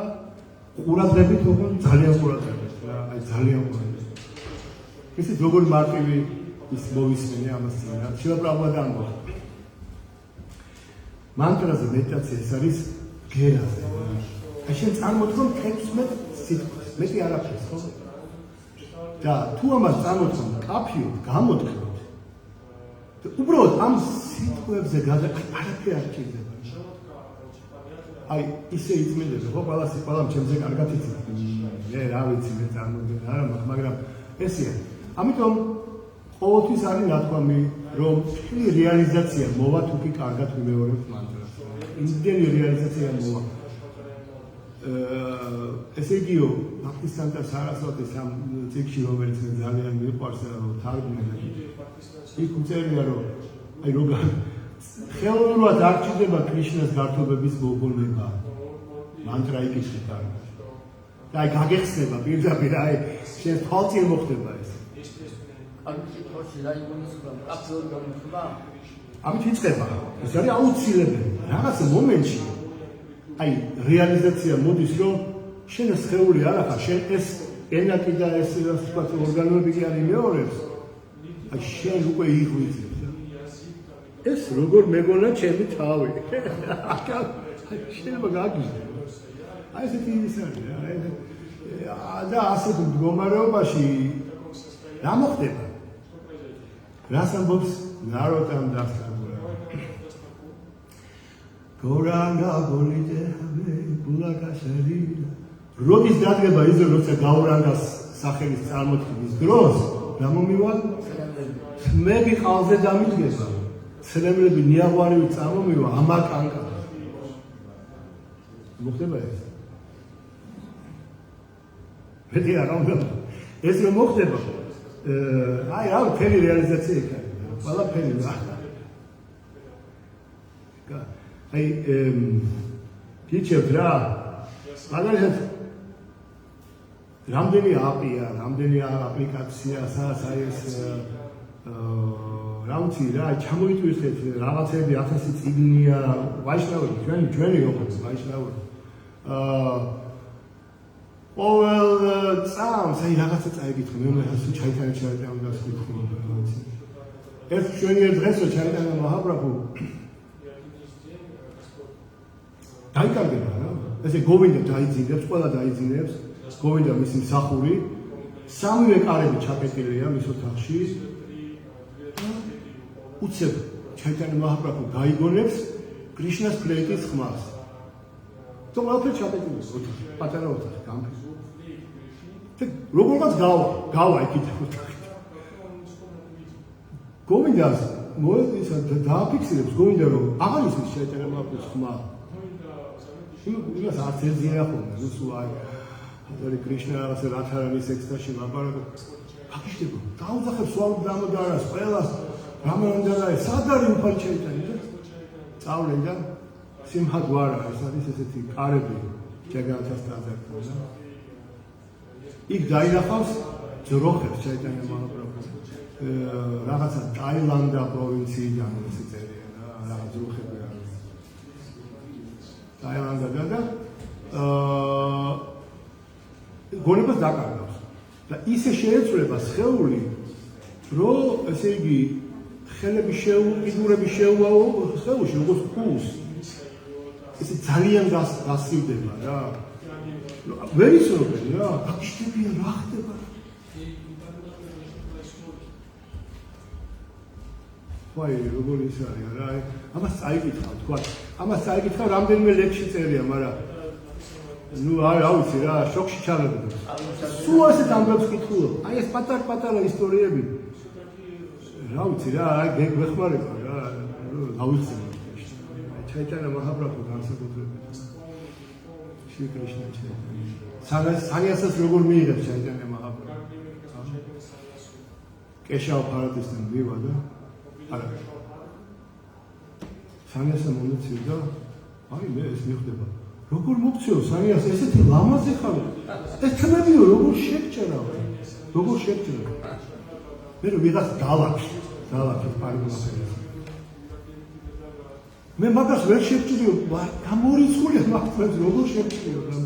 ყურადღებით როგორ ძალიან ყურადღებით რა, აი ძალიან ყურადღებით. ისეთ როგორ მარტივი ის მოვისმენე ამას რა, შეუბრალოდ ამბობ. მანტრაზე მედიტაცია ეს არის გერაზე. აი შენ წარმოთქვა 16 სიტყვას, მეტი არაფერს ხო? და თუ ამას წარმოთქვა კაფიოდ, გამოთქვით. და უბრალოდ ამ სიტყვებზე არაფერი არ ჭირდება. აი ისე იწმინდება ხო ყველამ ჩემზე კარგად იცით. მე რა ვიცი მე წარმოგიდგენ არა მაქვს, მაგრამ ესეა. ამიტომ ყოველთვის არის ნათქვამი, რომ მთელი რეალიზაცია მოვა თუ კი კარგად ვიმეორებთ მანტრას. იმდენი რეალიზაცია მოვა. ესე იგიო, პაკისტან და სარასვატის ამ წიგნში, რომელიც მე ძალიან მიყვარს და თარგმნია. იქ უწერია, რომ აი როგორ ხელოვნურად არ ჭირდება კრიშნას გართობების მოგონება. მანტრა იკითხეთ არ. და აი გაგეხსნება პირდაპირ აი შენ თვალწინ მოხდება ეს. კარგი სიტყვაში რა იგულისხმება? კაფეური გამოთქვა? ამით იწყება. ეს არის აუცილებელი. რაღაცა მომენტში აი რეალიზაცია მოდის, რომ შენ სხეული არ ახარ, შენ ეს ენა კი და ეს ვთქვათ ორგანოები კი არ იმეორებს. აი შენ უკვე იღვიძებს. ეს როგორ მეგონა ჩემი თავი. შეიძლება გაგიჟდე. აი ესეთი ის არის. და ასეთ მდგომარეობაში რა მოხდება? რას ამბობს ნაროდამ დასწავლა? გორანგა გოლიდე ბულაკაშერი. როდის დადგება ის როცა გაურანგას სახელის წარმოქმნის დროს, რა მომივალ? მები ყალზე დამიდგება. ცრემლები ნიაღვარივი წარმომივა ამაკანკა. მოხდება ეს? მეტი არ უნდა. ეს რომ მოხდება, აი რა ფერი რეალიზაცია იქნება. ყველაფერი რა. აი გიჩვენებთ რა. მაგალითად რამდენი აპია, რამდენი აპლიკაცია, აი ეს რა ვიცი რა, ჩამოიტვირთეთ რაღაცები 1000 წიგნია, ვაიშნაური, ჩვენი ოქროს ვაიშნაური. ყოველ წამს აი რაღაცა წაიგითხო, მე ასე ჩაიტანა და ვსკითხო რა ვიცი. ეს ჩვენი დღესო ჩაიტანა მაჰაპრაბჰუ დაიკარგება რა. ესე გოვინდა დაიძინებს, ყველა დაიძინებს, გოვინდა მისი მსახური, სამივე კარები ჩაკეტილია მის ოთახში. უცებ ჩაიტანა მაჰაპრაბჰუ გაიგონებს კრიშნას ფლეიტის ხმას. თუ ყველაფერი ჩაკეტილია ოთახში, პატარა ოთახი, გამფის. როგორღაც გავა იქით ოთახში. გოვინდას მოეწისა და დააფიქსირებს გოვინდა რომ აღარ ისმის ჩაიტანა მაჰაპრაბჰუს ხმა. იმას არც ეძინა ხოლმე, ნუ აი არი კრიშნა რაღაცა რათარანის ექსტაში ლაპარაკობს. გაგიჟდება, დაუძახებს სვავ დამოდარას ყველას რამონდანა სად არის უფალი ჩაიტანა და წავლენ და სიმჰა გვარა ეს არის ესეთი კარები ჯაგათას დაძარცვა. იქ დაინახავს ჯროხებს ჩაიტანა მაჰაპრაბჰუ. რაღაცა ტაილანდა პროვინციიდან ესე წერია რა, რაღაც ჯროხები არის. ტაილანდა და გონებას დაკარგავს. და ისე შეეცვლება სხეული, რომ ესე იგი ხელები ფიგურები შეუვაო სხეულში როგორც ფულს. ესე ძალიან გასივდება რა. ვერ ისრობენ რა, გაგიჟდებიან რა ხდება. ვაი, როგორ ის არის რა. ამას წაიკითხავ, თქვა. ამას წაიკითხავ რამდენიმე ლექსში წერია, მაგრამ ნუ რა ვიცი რა, შოქში ჩავედი. სულ ასეთ ამბებს კითხულობ. აი ეს პატარ-პატარა ისტორიები. რა ვიცი რა, აი გეხმარება რა, რა ვიცი. ჩაიტანა მაჰაპრაბჰუ განსაკუთრებით. შრი კრიშნა ჩაიტანა. სანიასას როგორ მიიღებს ჩაიტანა მაჰაპრაბჰუ? კეშავ ფარადისთან მივა და არა. სანიასა მომეცილდა, აი მე ეს მიხვდება. როგორ მოგწიო სანიას ესეთი ლამაზი ხარ? ეს თმებიო როგორ შეგჭერა? როგორ შეგჭერა? მე რო ვიღაც დალაქვს პარგულაფერს. მე მაგას ვერ შეგჭირო, გამორიცხულია მაგას როგორ შეგჭირო რა.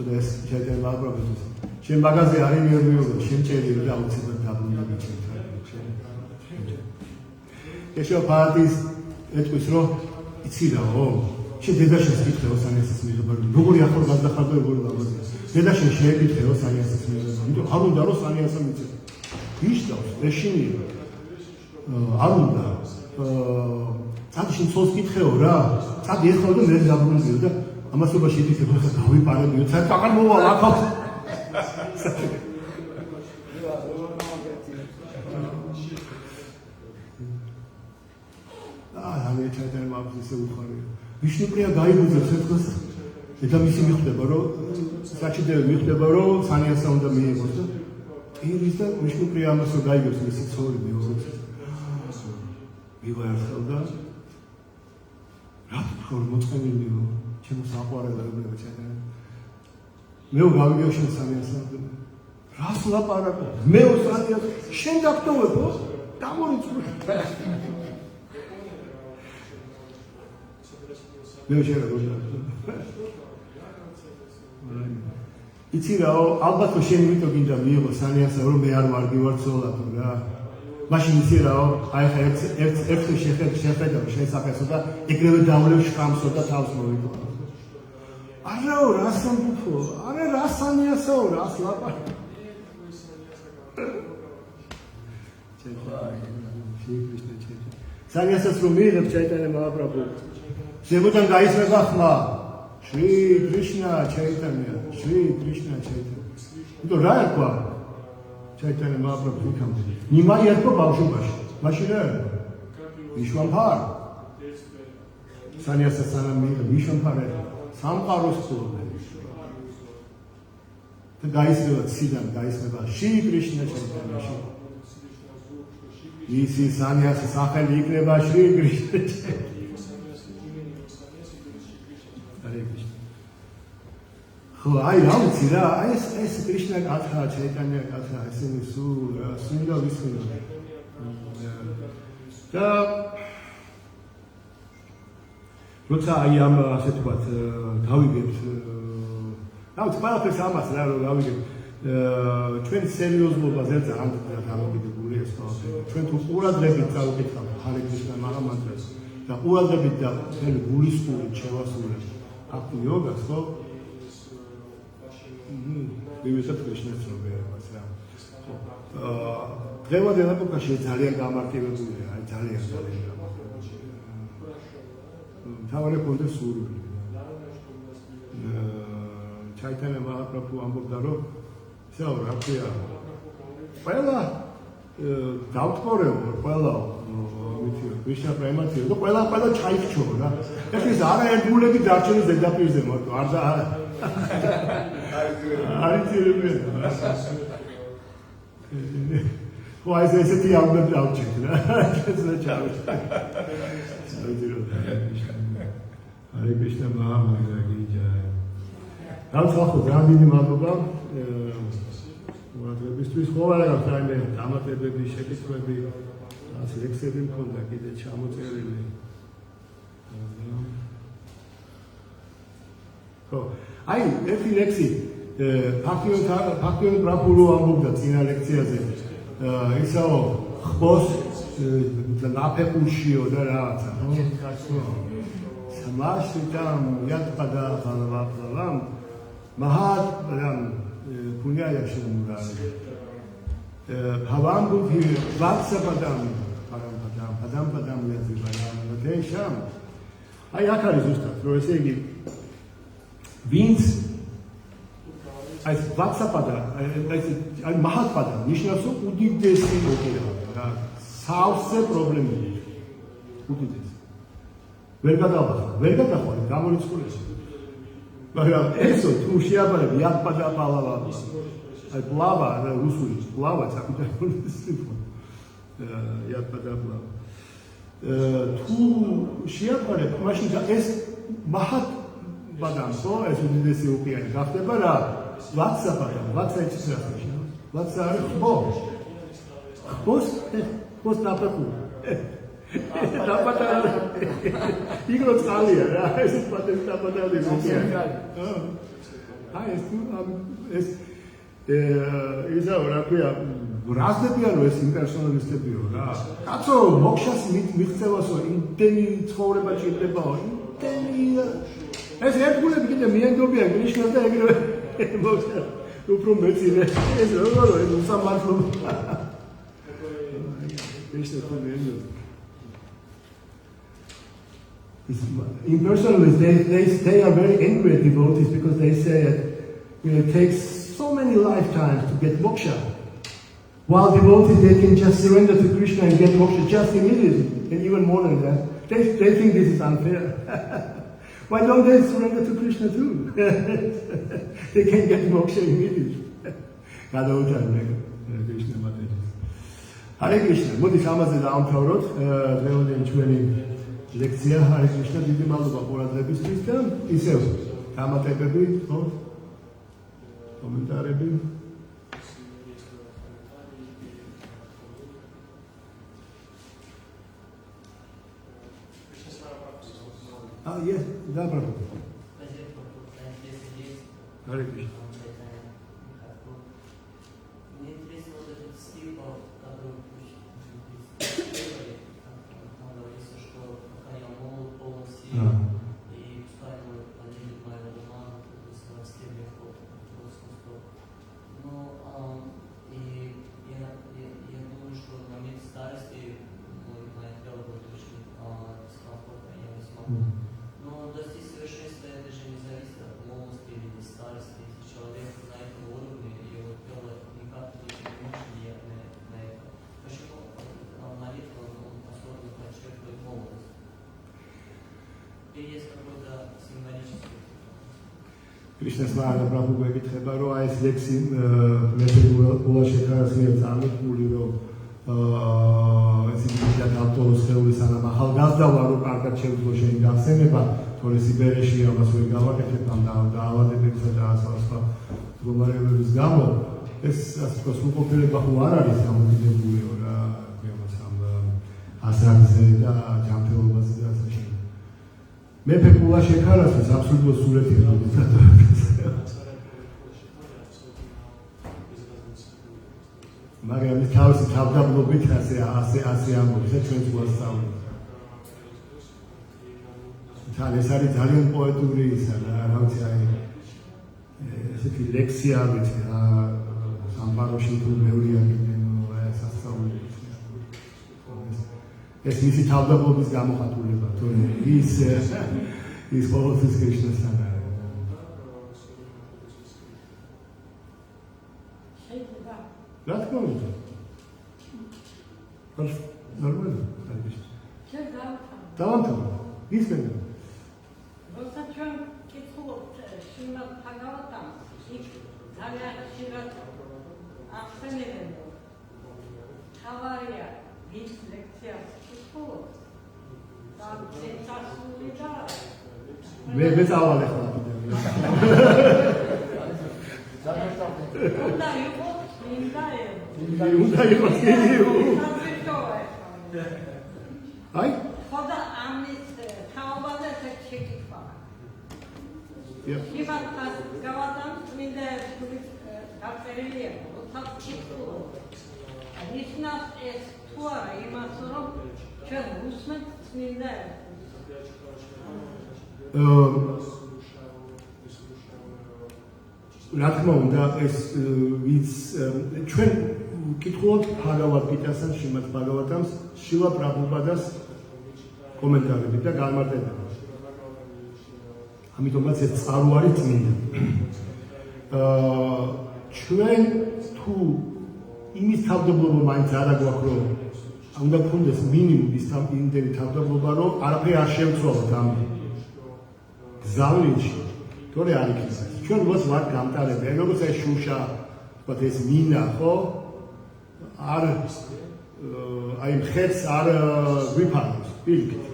და ეს ჩაიტანა მაჰაპრაბჰუ შენ მაგაზე არ იმეორებო, შენ ჭერიო და აუცილებლად დაბრუნდა ჩემ. ეშო პარტის ეთქვის რომ იცი რაო? შენ დედაშენს კითხეო სანიასის მიღება, როგორი ახალგაზრდა ხარ და როგორი ლამაზი. დედაშენ შეეკითხეო სანიასის მიღება, იმიტომ არ უნდა რომ სანიასა მიწევ. იშდავს, ეშინია. არ უნდა. წადი შენ ცოლს კითხეო რა. წადი ეხლა და მე დაბრუნდიო და ამასობაში ეთქებ ხა გავიპარებიო, საერთოდ აღარ მოვალ ახალ. აი ჩაიტანა მაჰაპრაბჰუს უხარია. ვიშნუპრია გაიგუძებს ეს დღეს. და მისი მიხვდება რომ საჩიდევი მიხვდება რომ სანიასა უნდა მიიღოს და ტირის და ვიშნუპრია ამას რომ გაიგებს მისი ცოლი მეუღლეს. მივაერხელ და რა თქმა უნდა მოწყენილიო ჩემო საყვარელები ჩაიტანა. მე გავიგებ შენ სანიასა რას ლაპარაკობ? მე სანიას შენ დაგტოვებო? გამორიცხული. მე შეიძლება იცი რაო, ალბათ რომ შენ იმიტომ გინდა მიიღო სანიასა რომ მე არ ვარ ცოლათო რა. მაშინ იცი რაო, აი ხა ერთ შეხედავ შენ საფესო და ეგრევე დავლევ შხამსო და თავს მოვიყვანო. არაო, რას ამბობო? არა რა სანიასაო, რას ლაპარაკო? სანიასას რომ მიიღებ ჩაიტანე მაჰაპრაბჰუ ზემოდან გაისმება ხმა შრი კრიშნა ჩაიტანია შრი კრიშნა ჩაიტანია იმიტომ რა ერქვა ჩაიტანე მაჰაპრაბჰუ იქამდე ნიმაი ერქვა ბავშვობაში მაშინ რა ერქვა ვიშვამბარ სანიასას სანამ მიიღებ ვიშვამბარ ერქვა სამყაროს სულობენ და გაისმება ციდან გაისმება შრი კრიშნა ჩაიტანია ისი სანიას სახელი იქნება შრი კრიშნა. ხო, აი რა ვიცი რა, აი ეს კრიშნა გათხრა, ჩაიტანია გათხრა, ესენი სულ ვისმინო. და როცა აი ამ ასე თქვათ გავიგებთ რა ვიცი, ყველაფერს ამას რა რომ გავიგებთ ჩვენ სერიოზულობაზე ძალიან დამოკიდებული ეს ყველაფერი. ჩვენ თუ ყურადღებით წავიკითხავთ ჰარე კრიშნა მაღამანტრას და ყურადღებით და მთელი გულისხმობით შევასრულებთ აქ იოგას, ხო? მივიღეთ კრიშნას ცნობიერებას რა. ხო. დღევანდელ ეპოქაში ძალიან გამარტივებულია, აი ძალიან გამარტივებულია. თავარი კონდეს სურვილი. ჩაიტანე მაჰაპრაბჰუ ამბობდა რომ ისაო რა ქვია ყველა დავტყორეო ყველა მითია კრიშნა პრემატია და ყველა ჩაიქჩო რა ეს არა ერთგულები დარჩენის ზედაპირზე მარტო არ და არის ძირები ხო აი ესეთი ალბათ დავჭით რა ეს ჩავით ჰარე კრიშნა მაჰაპრაბჰუ გიჯაი დავწახო ძალიან დიდი მადლობა ყურადღებისთვის ყოველ რაღაც რაიმე დამატებები, შეკითხვები, რაც ლექსები მქონდა კიდე ჩამოწერილი. ხო, აი ერთი ლექსი ფაქტიონ პრაფურო ამბობდა წინა ლექციაზე. ისაო ხბოს ნაფეხურშიო და რაღაცა, ხო? სამაშტამ იატყდა ხალავამ მაჰად Punyaya Shemurari. Havambudhi Vatsapadam Padam Yazivayam Vatesham. Ai akari zustat, რომ ესე იგი ვინც აი Vatsapada, აი Mahatpada ნიშნავს რომ უდიდესი მოკირავა რა. სავსე პრობლემები. უდიდესი. ვერ გადახვალ, გამორიცხულეს. მაგრამ ესო თუ შეაბარებ იატპადა პალავა აი პლავა რუსული პლავა საკუთარ სიტყვა იატპადა პლავა თუ შეაბარებ მაშინ ეს მაჰად ბადანსო ეს უდიდესი ოკეანი გახდება რა ვატსაპი ვატსა არის ხბოს ნაფეხური დაპატარა იგრო წალია რა ეს პატენტი დაპატარა აი ეს ისა რა ქვია რაზდებიან რომ ეს იმპერსონალისტებიო რა კაცო მოქშას მიღწევასო იმდენი ცხოვრება ჭირდებაო იმდენი ეს ერთგულები კიდე მიენდობიან კრიშნას და ეგრევე მოქშა უფრო მეცირე ეს როგორ ეს უსამართლობა კრიშნა თუ მიენდობ Impersonalists, they are very angry at devotees because they say that it takes so many lifetimes to get moksha. While devotees, they can just surrender to Krishna and get moksha just immediately, and even more than that. They think this is unfair. Why don't they surrender to Krishna too? They can get moksha immediately. Krishna Mataji. Hare Krishna. Modi Samaze daamthavrot. Drevoden ჩვენი ლექცია ჰარე კრიშნა დიდი მადლობა ყურადღებისთვის და ისევ დამატებები ხო კომენტარები yes, добро. Hare Krishna. Мне интересно вот этот стих, который говорится, что пока я молод, полон сил, и пускай мой погибнет моя дума, в стебли в искусство. Ну, и я думаю, что в момент старости моя тело будет очень дискомфортно, я не смогу. Но достичь совершенства это же не зависит от молодости или старости. Если человек на этом уровне, его тело никак не влияет на это. Почему молитва особенно подчеркивает молодость? И есть какой-то символический. Krishna Smara Prabhu ეკითხება, რომ აი ეს ლექსი მეფე გულაშექარას მიერ წარმოქმნილი, რომ ეს იმედა ავტორს ხეული სანამ ახალგაზრდა ვარ, რომ კარგად შეძლო შენი გახსენება, თორე სიბერეში ამას ვერ გავაკეთებ ამ დაავადებებისა და სხვა მდგომარეობების გამო, ეს ასე ვთქვათ, სრულყოფილება ხო არ არის გამოდიდებულიო რა, ამას ამ ასარზე და ჯანმრთელობაზე და ასე შემდეგ. მეფე გულაშექარასთვის აბსოლუტურად სულეთი რედაქტორი. მაგრამ ის თავისი თავდაბლობით ასე ამბობს ჩვენს გვასწავლებს. თან ეს არის ძალიან პოეტური ისა რა ვიცი აი ესეთი ლექსია ვიცი რა სამბაროში თუ მეურია კიდენ ეს ასწავლებს. ეს მისი თავდაბლობის გამოხატულება თორე ის ყოველთვის კრიშნასთან არის. რა თქმა უნდა. ნორმალია. დავამთავრე. ისმენდა. როცა ჩვენ კითხულობთ შრიმად ბჰაგავატამს, იქ ძალიან ხშირად ახსენებენ, რომ თავარია ვის ლექციას კითხულობთ და წესასული და მე წავალე ხოლმე კიდევ. უნდა იყოს მინდა უნდა იყოს აი ხოდა ამის თაობაზე ეს შეკითხვა. შრიმად ბჰაგავატამს მინდა დაწერილია, როცა კითხულობთ. ნიშნავს ეს თუ არა იმას, რომ ჩვენ უსმენთ წმინდა რა თქმა უნდა ეს ვიც ჩვენ ვკითხულობთ ბჰაგავატ-გიტასთან, შრიმად ბჰაგავატამს, შილა პრაბჰუპადას კომენტარები და განმარტებები. ამიტომაც ეს წყარო არის წმინდა. ჩვენ თუ იმის თავდაბლობა მაინც არ აგვაქვს, რომ უნდა გქონდეს მინიმუმ ის იმდენი თავდაბლობა, რომ არაფერი არ შევცვალოთ ამ გზავნილში. თორე არ იქნება. ჩვენ როცა ვარ გამტარები, როგორც ეს შუშა, ვთქვათ ეს მინა, ხო? არ აი მხეც არ გვიფარავს, პირიქით.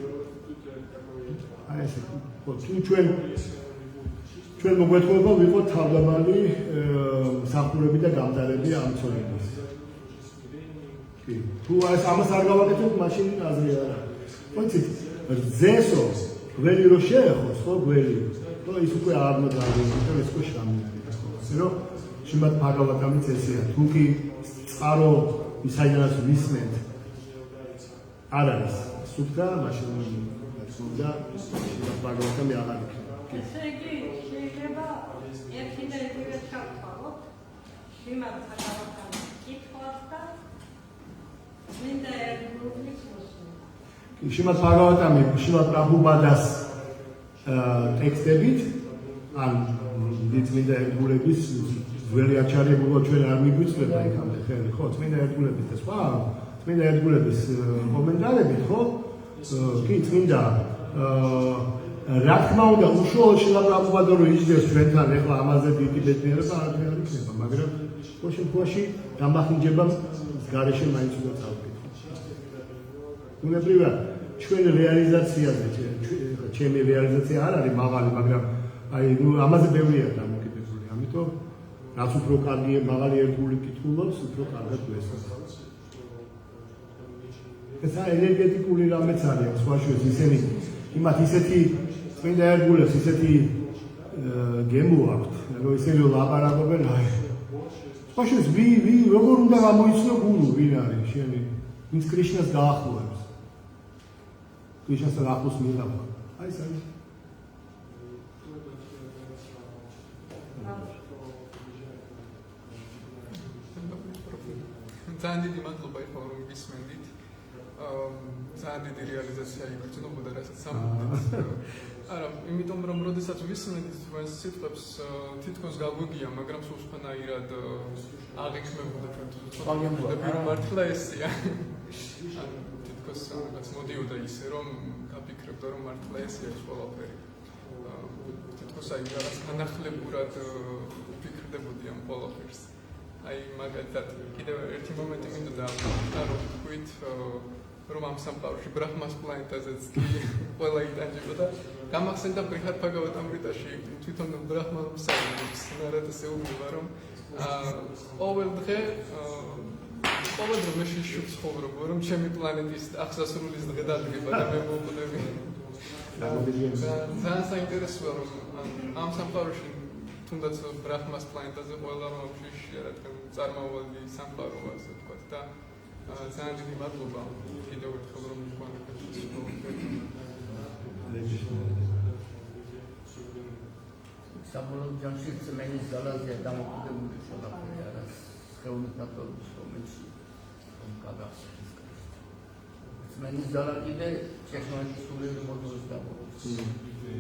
აი ესე, ხო, თუ ჩვენ მოგვეთხოვება ვიყოთ თავდაბალი სამხურები და გამტარები ამ ცოლების. კი, თუ ამას არ გავაკეთებ, მაშინ აზრი არ არის. მოიცით, რძესო, გველი რო შეეხოს, ხო, გველი. ხო, ის უკვე არ მოდარდება, ეს უკვე შრამი არის, ხო. ასე რომ შრიმად ბჰაგავატამიც ესეა, თუ კი წყარო ისაიდანაც ვისმენთ არ არის სუფთა, მაშინ და შრიმად ბჰაგავატამი აღარ იქნება. ესე იგი, შეიძლება ერთი და იგივე ჩავთვალოთ შრიმად ბჰაგავატამის კითხვას და მინდა ერთგულობის მოსვლა. შრიმად ბჰაგავატამი შრილად პრაბჰუპადას ტექსტებით ან წმინდა ერთგულების ძველი აჩარებულო ჩვენ არ მიგვიწვება იქამდე ხელი, ხო, წმინდა ერთგულების და სხვა წმინდა ერთგულების კომენტარებით, ხო? კი, წმინდა რა თქმა უნდა, უშუალოდ შილა პრაბჰუპადა რო იჯდეს ჩვენთან, ეხლა ამაზე დიდი ბედნიერება არ იქნება, მაგრამ ხო შემთხვევაში დამახინჯება გარეშე მაინც უნდა წავკითხოთ. უნებრივად ჩვენ რეალიზაციაზე, ჩემი რეალიზაცია არ არის მაღალი, მაგრამ აი ამაზე ბევრია დამოკიდებული. ამიტომ რაც უფრო კარგი მაღალი ერთგული კითხულობს, უფრო კარგად გვესწავლებს. ეს ენერგეტიკული რამეც არის, სხვა შორის ისინი იმათ ისეთი წმინდა ერთგულებს, ისეთი გემო აქვთ, რომ ისინი ლაპარაკობენ, აი. სპაშეს ვი როგორ უნდა გამოიცნო გურუ, ვინ არის შენი? ვინც კრიშნას გაახლოებს. კრიშნასთან ახლოს მიღება. აი ეს არის. ძალიან დიდი მადლობა იყო რომ გისმენდით. ძალიან დიდი რეალიზაცია იგრძნობოდა რასაც სამბობთ. არა, იმიტომ რომ როდესაც ვისმენდით თქვენს სიტყვებს თითქოს გაგვიგია, მაგრამ სულ სხვანაირად აღიქმებოდა თქვენ რომ მართლა ესია. თითქოს რაღაც მოდიოდა ისე რომ გაფიქრებდა რომ მართლა ესია ეს ყველაფერი. თითქოს აი რაღაც განახლებურად ვფიქრდებოდი ამ ყველაფერს. აი მაგალითად კიდევ ერთი მომენტი მინდოდა რომ თქვით რომ ამ სამყაროში ბრაჰმას პლანეტაზეც კი ყველა იტანჯებოდა. გამახსენდა ბრიჰად ბჰაგავატ-ამრიტაში თვითონ ბრაჰმა მსახურობს, ნარადა ეუბნება რომ ყოველ დღე მე შევცხოვრობ, რომ ჩემი პლანეტის აღსასრულის დღე დადგება და მე მოვკვდები. ძალიან საინტერესოა რომ ამ სამყაროში თუნდაც ბრაჰმას პლანეტაზე ყველა მომშიში რადგან წარმავალი სამყაროა ასე ვთქვათ და ძალიან დიდი მადლობა კიდევ ერთხელ რომ საბოლოო ჯამში წმენის ძალაზე დამოკიდებული ყველაფერი არის სხეულის ნატურის მომენტში გადახსნის. წმენის ძალა კიდე შექმნის სულიერ მოდულს გამოდის.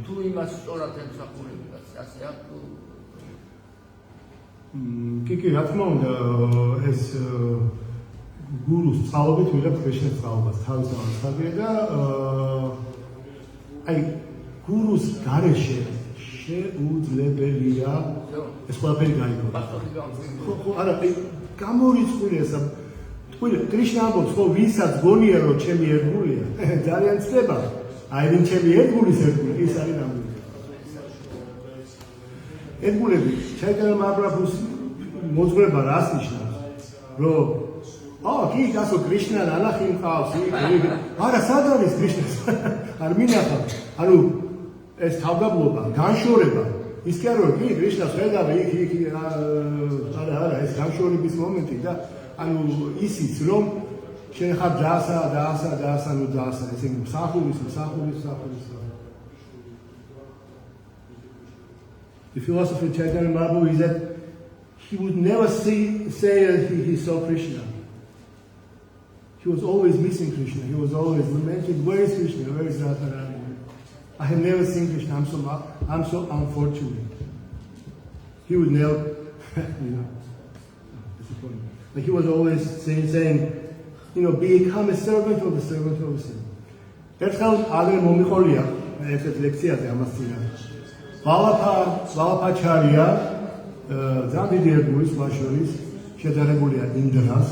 თუ იმას სწორად ემსახურებდა, ასე აქ კი, რა თქმა უნდა, ეს გურუს სწავლობით ვიღებ კრიშნას სწავლობას თავის ამასხადია და აი გურუს გარეშე შეუძლებელია ეს ყველაფერი გაიგო. ხო, არა, გამორიცხული ესა. თქვი კრიშნა ამბობს, ხო, ვისაც გონია რომ ჩემი ერთგულია, ძალიან ცდება. აი ვინ ჩემი ერთგულის ერთგული, ის არის რამე. ერთგულები ჩაიტანა მაჰაპრაბჰუს მოძღვრება რას ნიშნავს? რომ კი, გასო კრიშნა ნანახი მყავს, არა, სად არის კრიშნას? არ მინახავ. ანუ ეს თავგაბლობა, განშორება, ის კი არ რომ კი კრიშნას ხედავ იქ არა, ეს განშორების მომენტი და ანუ ისიც რომ შენ ხარ დაასა, ესე იგი მსახურის. The philosopher Chaitanya Mahaprabhu is that he would never say that he saw Krishna. He was always missing Krishna. He was always lamenting, where is Krishna? Where is Radharani? I have never seen Krishna. I'm so unfortunate. He would never, disappointed. But he was always saying, become a servant of the servant of the servant. ერთხელ ადრე მომიყოლია ერთ ლექციაზე ამას წინა. ვალაფაჩარია ძალიან დიდი ერთგულის მაშორის შედარებულია ინდრას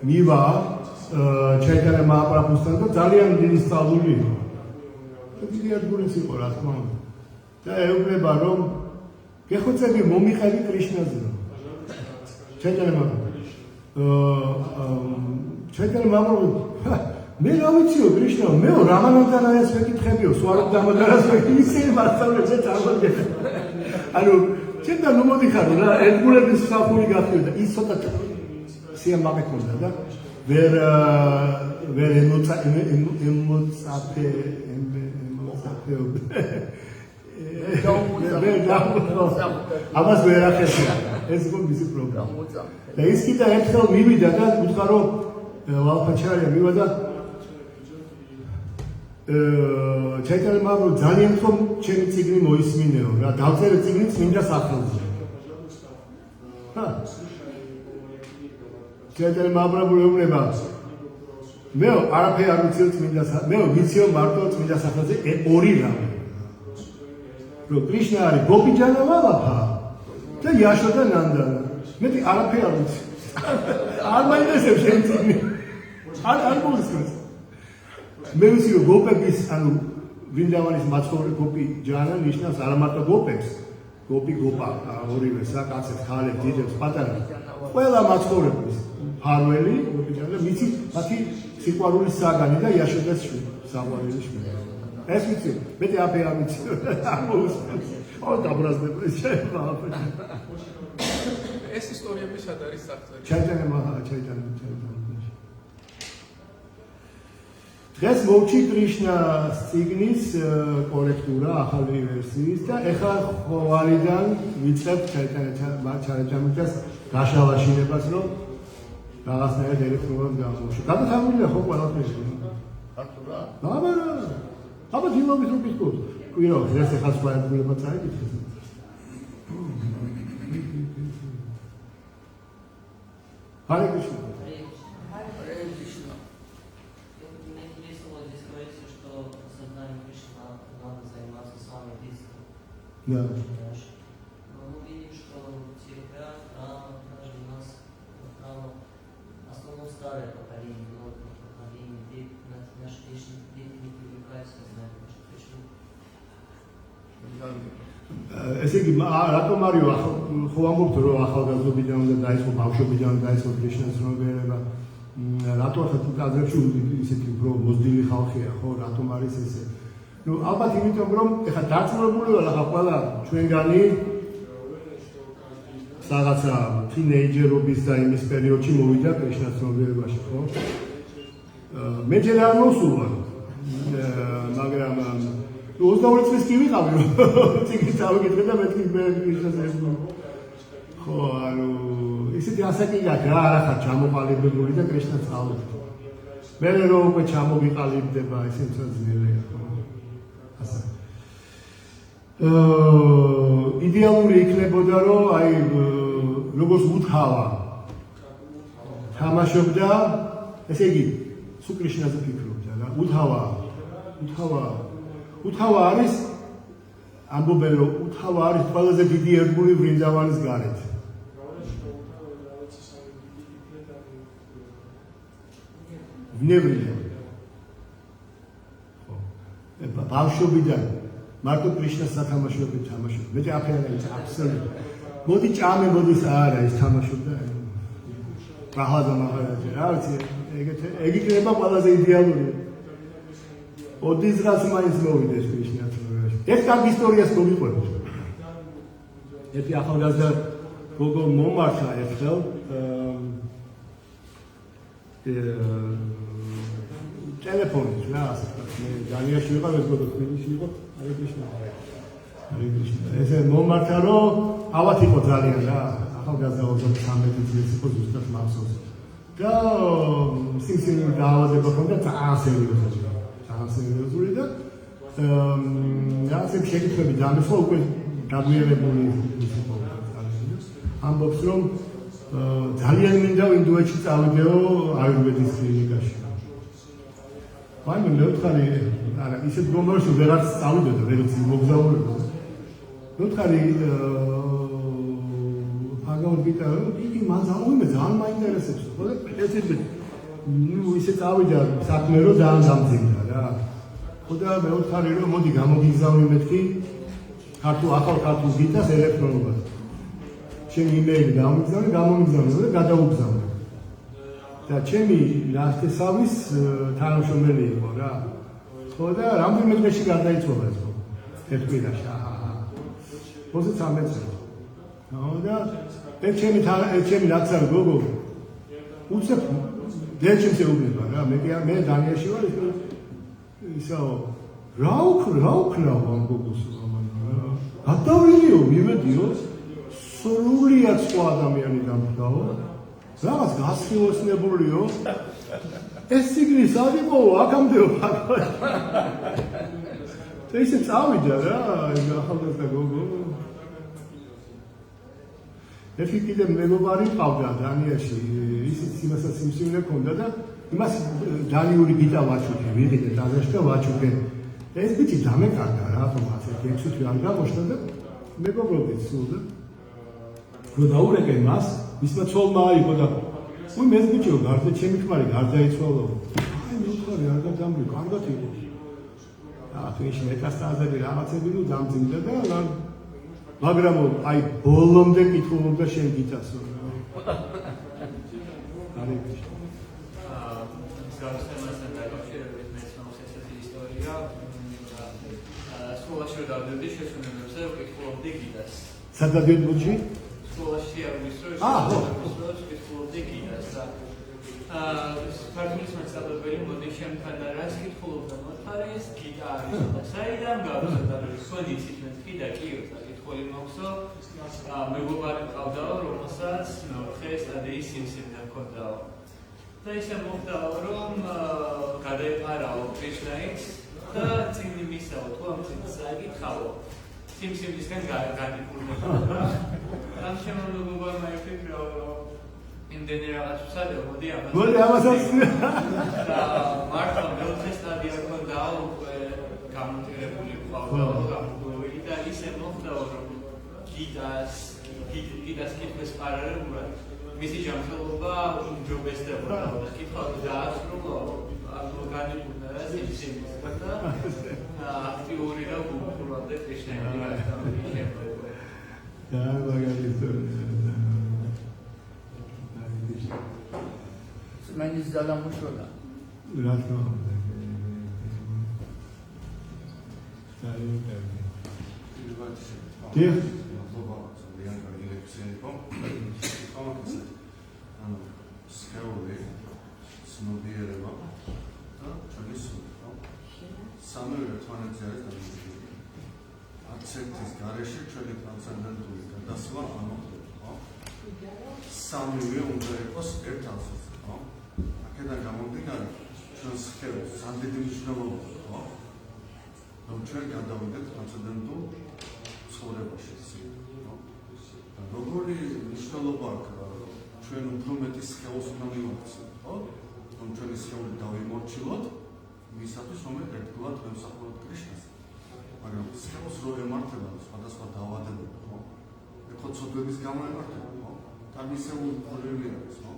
მივა ჩაიტანა მაჰაპრაბჰუსთან და ძალიან დიდი სწავლული იყო. დიდი ერთგულის იყო რა თქმა უნდა. და ეუბნება რომ გეხოცები მომიყევი კრიშნაზე. ჩაიტანა მაჰაპრაბჰუ მე რა ვიციო კრიშნა, მე რამანანთან არის მეკითხებიო, სვარობ დამადარას ისინი მასწავლებს წარმოგედა. ანუ ჩემთან მომოდიხარო რა, ერთგულების საფული გახდიო და ის ცოტა სიამაყე ქონდა და ვერ ამას ვერ ახერხა. ეს იყო მისი პრობლემა. და ის კიდე ერთხელ მივიდა და უთხრა რომ ვალაფაჩარია მივა და ჩაიტანა მაჰაპრაბჰუ ძალიან თქო ჩემი წიგნი მოისმინეო რა დავწერე წიგნი წმინდა სახელზე. ჩაიტანა მაჰაპრაბჰუ ეუბნება მე არაფერი არ ვიცი წმინდა მე ვიციო მარტო წმინდა სახელზე ორი რამე. რომ კრიშნა არის გოპიჯანა ვალაფა და იაშოდა ნანდანა. მეტი არაფერი არ ვიცი. არ მაინტერესებს შენ წიგნი. არ მოგისმენს. მე ვიცი რომ გოპების, ანუ ვრინდავანის მაცხოვრე გოპი ჯანა ნიშნავს არა მარტო გოპებს, გოპა ორივე საკაცებს, ქალებს, ძიძებს, პატარებს, ყველა მაცხოვრებლის ფარველი გოპი ჯანა და მიცით მათი სიყვარულის საგანი და იაშოდას შვილი, საყვარელი შვილი. ეს ვიცი, მეტი აფერი არ ვიცი. არ მოგისმენს. ო დაბრაზდება შეიძლება. ეს ისტორიები სად არის საფრთხე? ჩაიტანა. დღეს მოვჭი კრიშნას წიგნის კორექტურა ახალი ვერსიის და ეხლა ხოვარიდან ვიწყებთ ჩაიტანას გაშალაშინებას, რომ რაღაცნაირად ელექტრონულად გამოვშვა. გადათამულია ხო ყველაფერი? ქართულა? აბა ძილობის რო გიქოს. კვირო, ეს ეხლა სხვა ერთგულება წაიკითხეს. Hare Krishna. Мне весело здесь говорится, что сознанием Кришны надо заниматься самым близким. Да. Но мы видим, что сейчас даже у нас в основном старое поколение, новое поколение, наши дети не привлекаются знанием Кришны. ესე იგი, რატომ არის ხო ამბობთ, რომ ახალგაზრდობიდან უნდა დაიწყო, ბავშვობიდან დაიწყო კრიშნას ცნობიერება? რატო ახლა კადრებში ისეთი უფრო მოზრდილი ხალხია, ხო? რატომ არის ესე? ნუ ალბათ იმიტომ, რომ ეხლა დაწმობული ვარ, ახლა ყველა ჩვენგანი რაღაცა თინეიჯერობის და იმის პერიოდში მოვიდა კრიშნას ცნობიერებაში, ხო? მე ჯერ არ მოსულა, მაგრამ 22 წლის კი ვიყავი, წიგნი წავიკითხე და მეთქი მე კრიშნას ეზო. ხო, ანუ ისეთი ასაკი გაქვს რა, არა ხარ ჩამოყალიბებული და კრიშნას წავლობ. მე რომ უკვე ჩამოგიყალიბდება, ისე ძნელია, ხო? ასე. იდეალური იქნებოდა, რომ აი როგორც უთავა თამაშობდა, ესე იგი, სულ კრიშნაზე ფიქრობდა რა, უთავა არის ამბობენ რომ უთავა არის ყველაზე დიდი ერთგული ვრინდავანის გარეთ. ვნევრია. ხო. ბავშვობიდან მარტო კრიშნას სათამაშოებით თამაშობდა. მე აფერა ის აბსოლუტურად. მოდი ჭამე, მოდის არა ის თამაშობდა. პრაჰლადა მაჰარაჯი, რა ვიცი, ეგ იქნება ყველაზე იდეალური. ოდის რაც მაინც მოვიდეს კრიშნას. ეს კარგი ისტორიას მოგიყვებით. ერთი ახალგაზრდა გოგო მომართა ერთხელ ტელეფონით რა ასე მე დანიაში ვიყავ ეს გოგო თბილისში იყო ჰარე კრიშნა ესე მომართა რომ ავად იყო ძალიან რა ახალგაზრდა 33 წლის იყო ზუსტად მახსოვს და სიმსივნური დაავადება ჰქონდა ძალიან სერიოზული და რაღაცები შეკითხვები დამისვა უკვე გაგვიარებული იყო ამბობს რომ ძალიან მინდა ინდოეთში წავიდეო აიურვედის კლინიკაში. მაინც მე ვთხარი, არა, ისეთ გომბარში ვეღარ წავიდოდა, ვერც მოგზაურობდა. მე ვთხარი აგავ ვიტა, იგი მან ძალიან მაინტერესებს, ხო და ესეთი ნუ ისე წავიდა საქმე რომ ძალიან დამძიმდა რა. ხო და მე ვთხარი რომ მოდი გამოგიგზავნე მეთქი ახალ ქართულ გიტას ელექტრონულად. ჩემი იმეილი გამიგზავნე და გადაუგზავნე. და ჩემი ნახტესავის თანამშრომელი იყო რა. ხო და რამდენიმე დღეში გარდაიცვალა ეს გოგო. ერთ კვირაში. 23 წელი. ხო და ჩემი ნაცარი გოგო უცებ დეჩემს ეუბნება რა. მე დანიაში ვარ ისო რა უქნაო ამ გოგოს ამან რა. გადავლინიო მივედიო სრულიად სხვა ადამიანი დამხდაო. რაღაც გასხილოსნებულიო. ეს სიგნი სად იყო? აქამდეო ფაქტია. და ისე წავიდა რა, ეს ახალგაზრდა გოგო. ერთი კიდე მეგობარი ყავდა დანიაში, ისიც იმასაც სიმსივნე ჰქონდა და იმას დანიური გიტა ვაჩუქე, ვიღიდე დაზაში და ვაჩუქე. ეს ბიჭი დამეკარგა რატომ ასე 6 თვე არ გამოშთა და მეგობრობით სულ და რო დაურეკე მას, მისმა ცოლმა აიღო და უი მე ბიჭო გარდა ჩემი ქმარი გარდაიცვალო. აი მე ვთქვი არ გადამრი, კარგად იყო. თვეში მეტასტაზები რაღაცები ნუ დამძიმდა და მაგრამ აი ბოლომდე კითხულობდა შენ გიტასო. ჰარე კრიშნა. გასცემასთან დაკავშირებით მეცნობს ესეთი ისტორია. სკოლაში დავდები შესვენებებს სკოლაზე ვკითხულობდი გიტარას. სადაც დიოდბურგში? სკოლაში არ ვიცი, ვკითხულობდი გიტარას და ქართულის მასწავლებელი მოდი შემთან არას კითხულობდა მოთარეს გიტარის და საიდან გავზარდა სონიცით მეთქი და კიო საკითხული მოხსო მეგობარი ყავდაო რომელსაც ხე სტადიის სიმსივნე ჰქონდაო და ისე მოხდაო რომ გადაეყარაო კრიშნაიც და წინი მისაო თუ ამ წინს საკითხავო სიმსივნისგან გადიკურნება ამ შემოგვიგებმა იფიქრა იმდენი რაღაც ვსადე მოდი ამასაც და მართლა მეოთხე სტადია ჰქონდაო უკვე გამოტირებული ყავდაო გამოდოვილი და ისე მოხდაო რომ გიტას კითხვის პარალელურად მისი ჯანმრთელობა უმჯობესდებოდა და კითხავდა დაასრულა განიკურნა რა სიმსივნისგან და აქტიური და გულხურვადე კრიშნაიდი და მაგალითად მენის ძალამუშროლა რა თქმა უნდა სამივე უნდა იყოს ერთ ასოც, ხო? აქედან გამომდინარე, ჩვენს ხელს სანდიდი მნიშვნელობა, ხო? რომ ჩვენ გადავიდეთ ტრანსცენდენტულ ცხოვრებაში, ხო? და როგორი მნიშვნელობა აქვს, ჩვენ უფრო მეტი ხელს უნდა მივაქციოთ, ხო? რომ ჩვენი სხეული დავიმორჩილოთ, მისათვის რომ ერთგულად ვემსახუროთ კრიშნას. მაგრამ სხეულს რო ემართება სხვადასხვა დაავადებები, ხო? ეხლა ცოდვების გამო ემართება, ხო? ამისეული პრობლემები არის, ხო?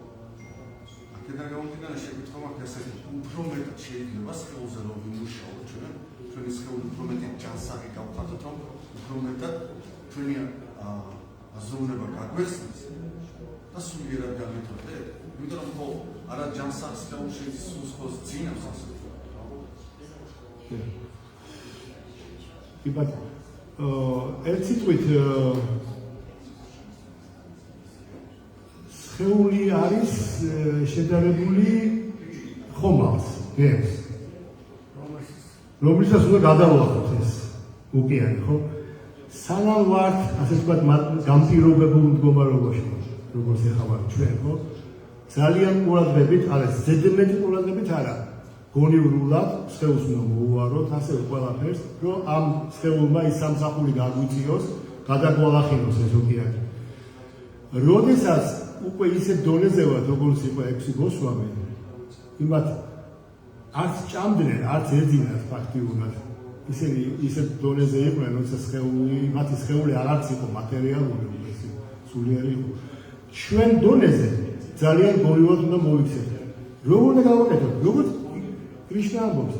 აქედან გამომდინარე შეკითხვა მაქვს ესეთი, უფრო მეტად შეიძლება სხეულზე რომ ვიმუშაოთ ჩვენ, ჩვენი სხეული უფრო მეტი ჯანსაღი გავხატოთ, რომ უფრო მეტად ჩვენი აზროვნება გაგვეხსნას და სულიერად გამეთვალეთ, იმიტომ რომ ხო არა ჯანსაღ სხეულში სულს ძინავს ასე ვთქვათ, ხო? იბათ ერთ სიტყვით სხეული არის შედარებული ხომალს, გემს, რომელსაც უნდა გადავუახლოთ ეს ოკეანე, ხო? სანამ ვართ, ასე ვთქვათ, გამპირობებულ მდგომარეობაში, როგორც ახლა ვართ ჩვენ, ხო? ძალიან ყურადღებით, არა, ზედმეტი ყურადღებით არა. გონივრულად სხეულს უნდა მოუვაროთ, ასევე ყველაფერს, რომ ამ სხეულმა ის სამსახური გაგვიწიოს, გადაგვალახინოს ეს ოკეანე. როდესაც უკვე ისე დონეზე ვარ, როგორც იყო 6 გოსვამი, იმათ არც ჭამდნენ, არც ეძინათ ფაქტიურად. ისინი ისე დონეზე იყვნენ, როცა მათი სხეული არც იყო მატერიალური, ეს სულიერი იყო. ჩვენ დონეზე ძალიან გონივრად უნდა მოვიქცეთ. როგორ უნდა გავაკეთოთ? როგორც კრიშნა ამბობს,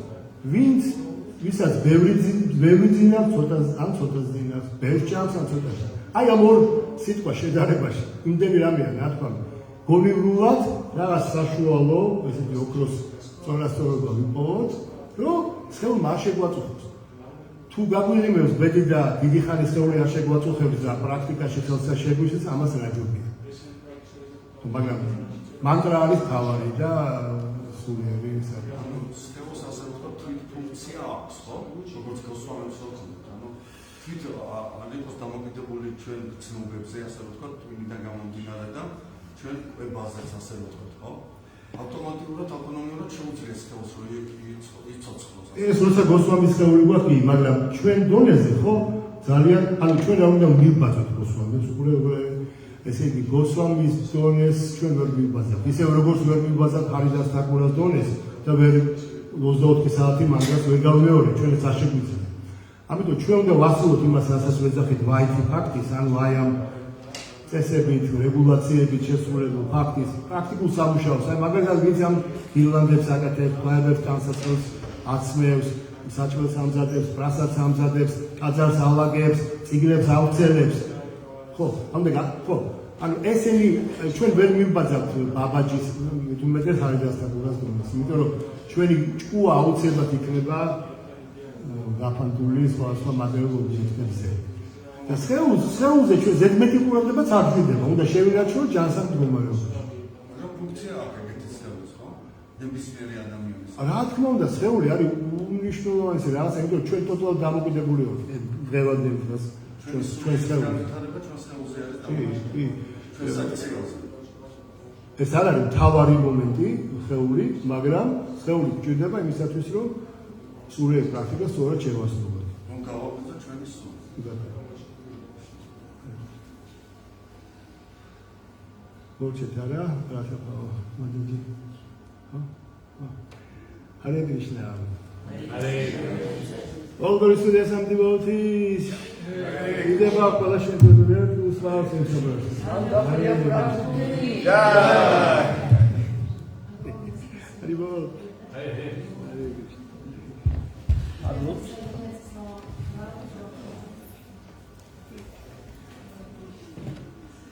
ვისაც ბევრი ძინავს, ცოტას ძინავს, ბევრს ჭამს, ცოტას. აი ამ ორ სიტყვა შედარებაში იმდენი რამეა ნათქვამი. გონივრულად რაღაც საშუალო, ესეთი ოქროს წონასწორობა ვიპოვოთ, რომ სხეულმა არ შეგვაწუხოს. თუ გაგვიღიმებს ბედი და დიდი ხანი სხეული არ შეგვაწუხებს და პრაქტიკაში ხელსა შეგვიშლის, ამას რა ჯობია. მაგრამ მანტრა არის თავარი და სულიერი სხეულს ასე ვთქვათ, თვით ფუნქცია აქვს, ხო? როგორც გოსვამებს ვთქვათ, ანუ თვით არ იყოს დამოკიდებული ჩვენ ცნობებზე, ასე ვთქვათ, იმიდან გამომდინარე და ჩვენ კვებაზეც ასე ვთქვათ, ხო? ავტომატურად ავტონომიურად შეუძლია სხეულს რომ იცოცხლოს. ეს როცა გოსვამის სხეული გვაქვს, მაგრამ ჩვენ დონეზე, ხო? ძალიან, ანუ ჩვენ რა უნდა მივბაძოთ გოსვამებს, უყურე ესე იგი გოსვამის დონეს ჩვენ ვერ მივბაძავთ. ისე როგორც ვერ მივბაძავთ ჰარიდას თაკურას დონეს და ვერ 24 საათი მაგას ვერ გავმეორე, ჩვენც არ შეგვიძლია. ამიტომ ჩვენ უნდა ვასრულოთ იმას, რასაც ვეძახით ვაითი ფაქტის, ანუ აი ამ წესებით, რეგულაციებით შესრულებულ ფაქტის პრაქტიკულ სამუშაოს. აი მაგალითად ვინც ამ ირლანდებს აკეთებს, ქვევებს, განსაცდელს აცმევს, საჭმელს ამზადებს, პრასას ამზადებს, ტაძარს ალაგებს, წიგნებს ავრცელებს. ხო, ხო, ანუ ესენი ჩვენ ვერ მივბაძავთ ბაბაჯის, თუმცა ჰარიდას თაკურას დონეს, იმიტომ რომ ჩვენი ჭკუა აუცილებლად იქნება გაფანტული სხვა მაგალითად ობიექტებზე. და სხეულზე ჩვენ ზედმეტი ყურადღებაც არ გვიდება, უნდა შევინარჩუნოთ ჯანსაღ მდგომარეობაში. მაგრამ ფუნქცია აქვს ეგეთი სხეულის, ხო? ნებისმიერი ადამიანის. რა თქმა უნდა, სხეული არის უნიშნულოვანესი რაღაცა, იმიტომ რომ ჩვენ ტოტალურად დამოკიდებული ვართ დღევანდელი დღეს ჩვენ სხეულზე. განვითარება ჩვენ სხეულზე არის დამოკიდებული. ჩვენ საქციელზე. ეს არ არის მთავარი მომენტი სხეული, მაგრამ სხეული გვჭირდება იმისათვის, რომ სულიერ პრაქტიკას სწორად შევასრულოთ. რომ გავაკეთოთ ჩვენი სული. მოვჩეთ არა, რა თქმა უნდა, მოდიდი. Hare Krishna. All the students and devotees. Ideva ყველა შეგვიძლია უსვავს ინსტიტუტს. Hare Bol. Hare Krishna.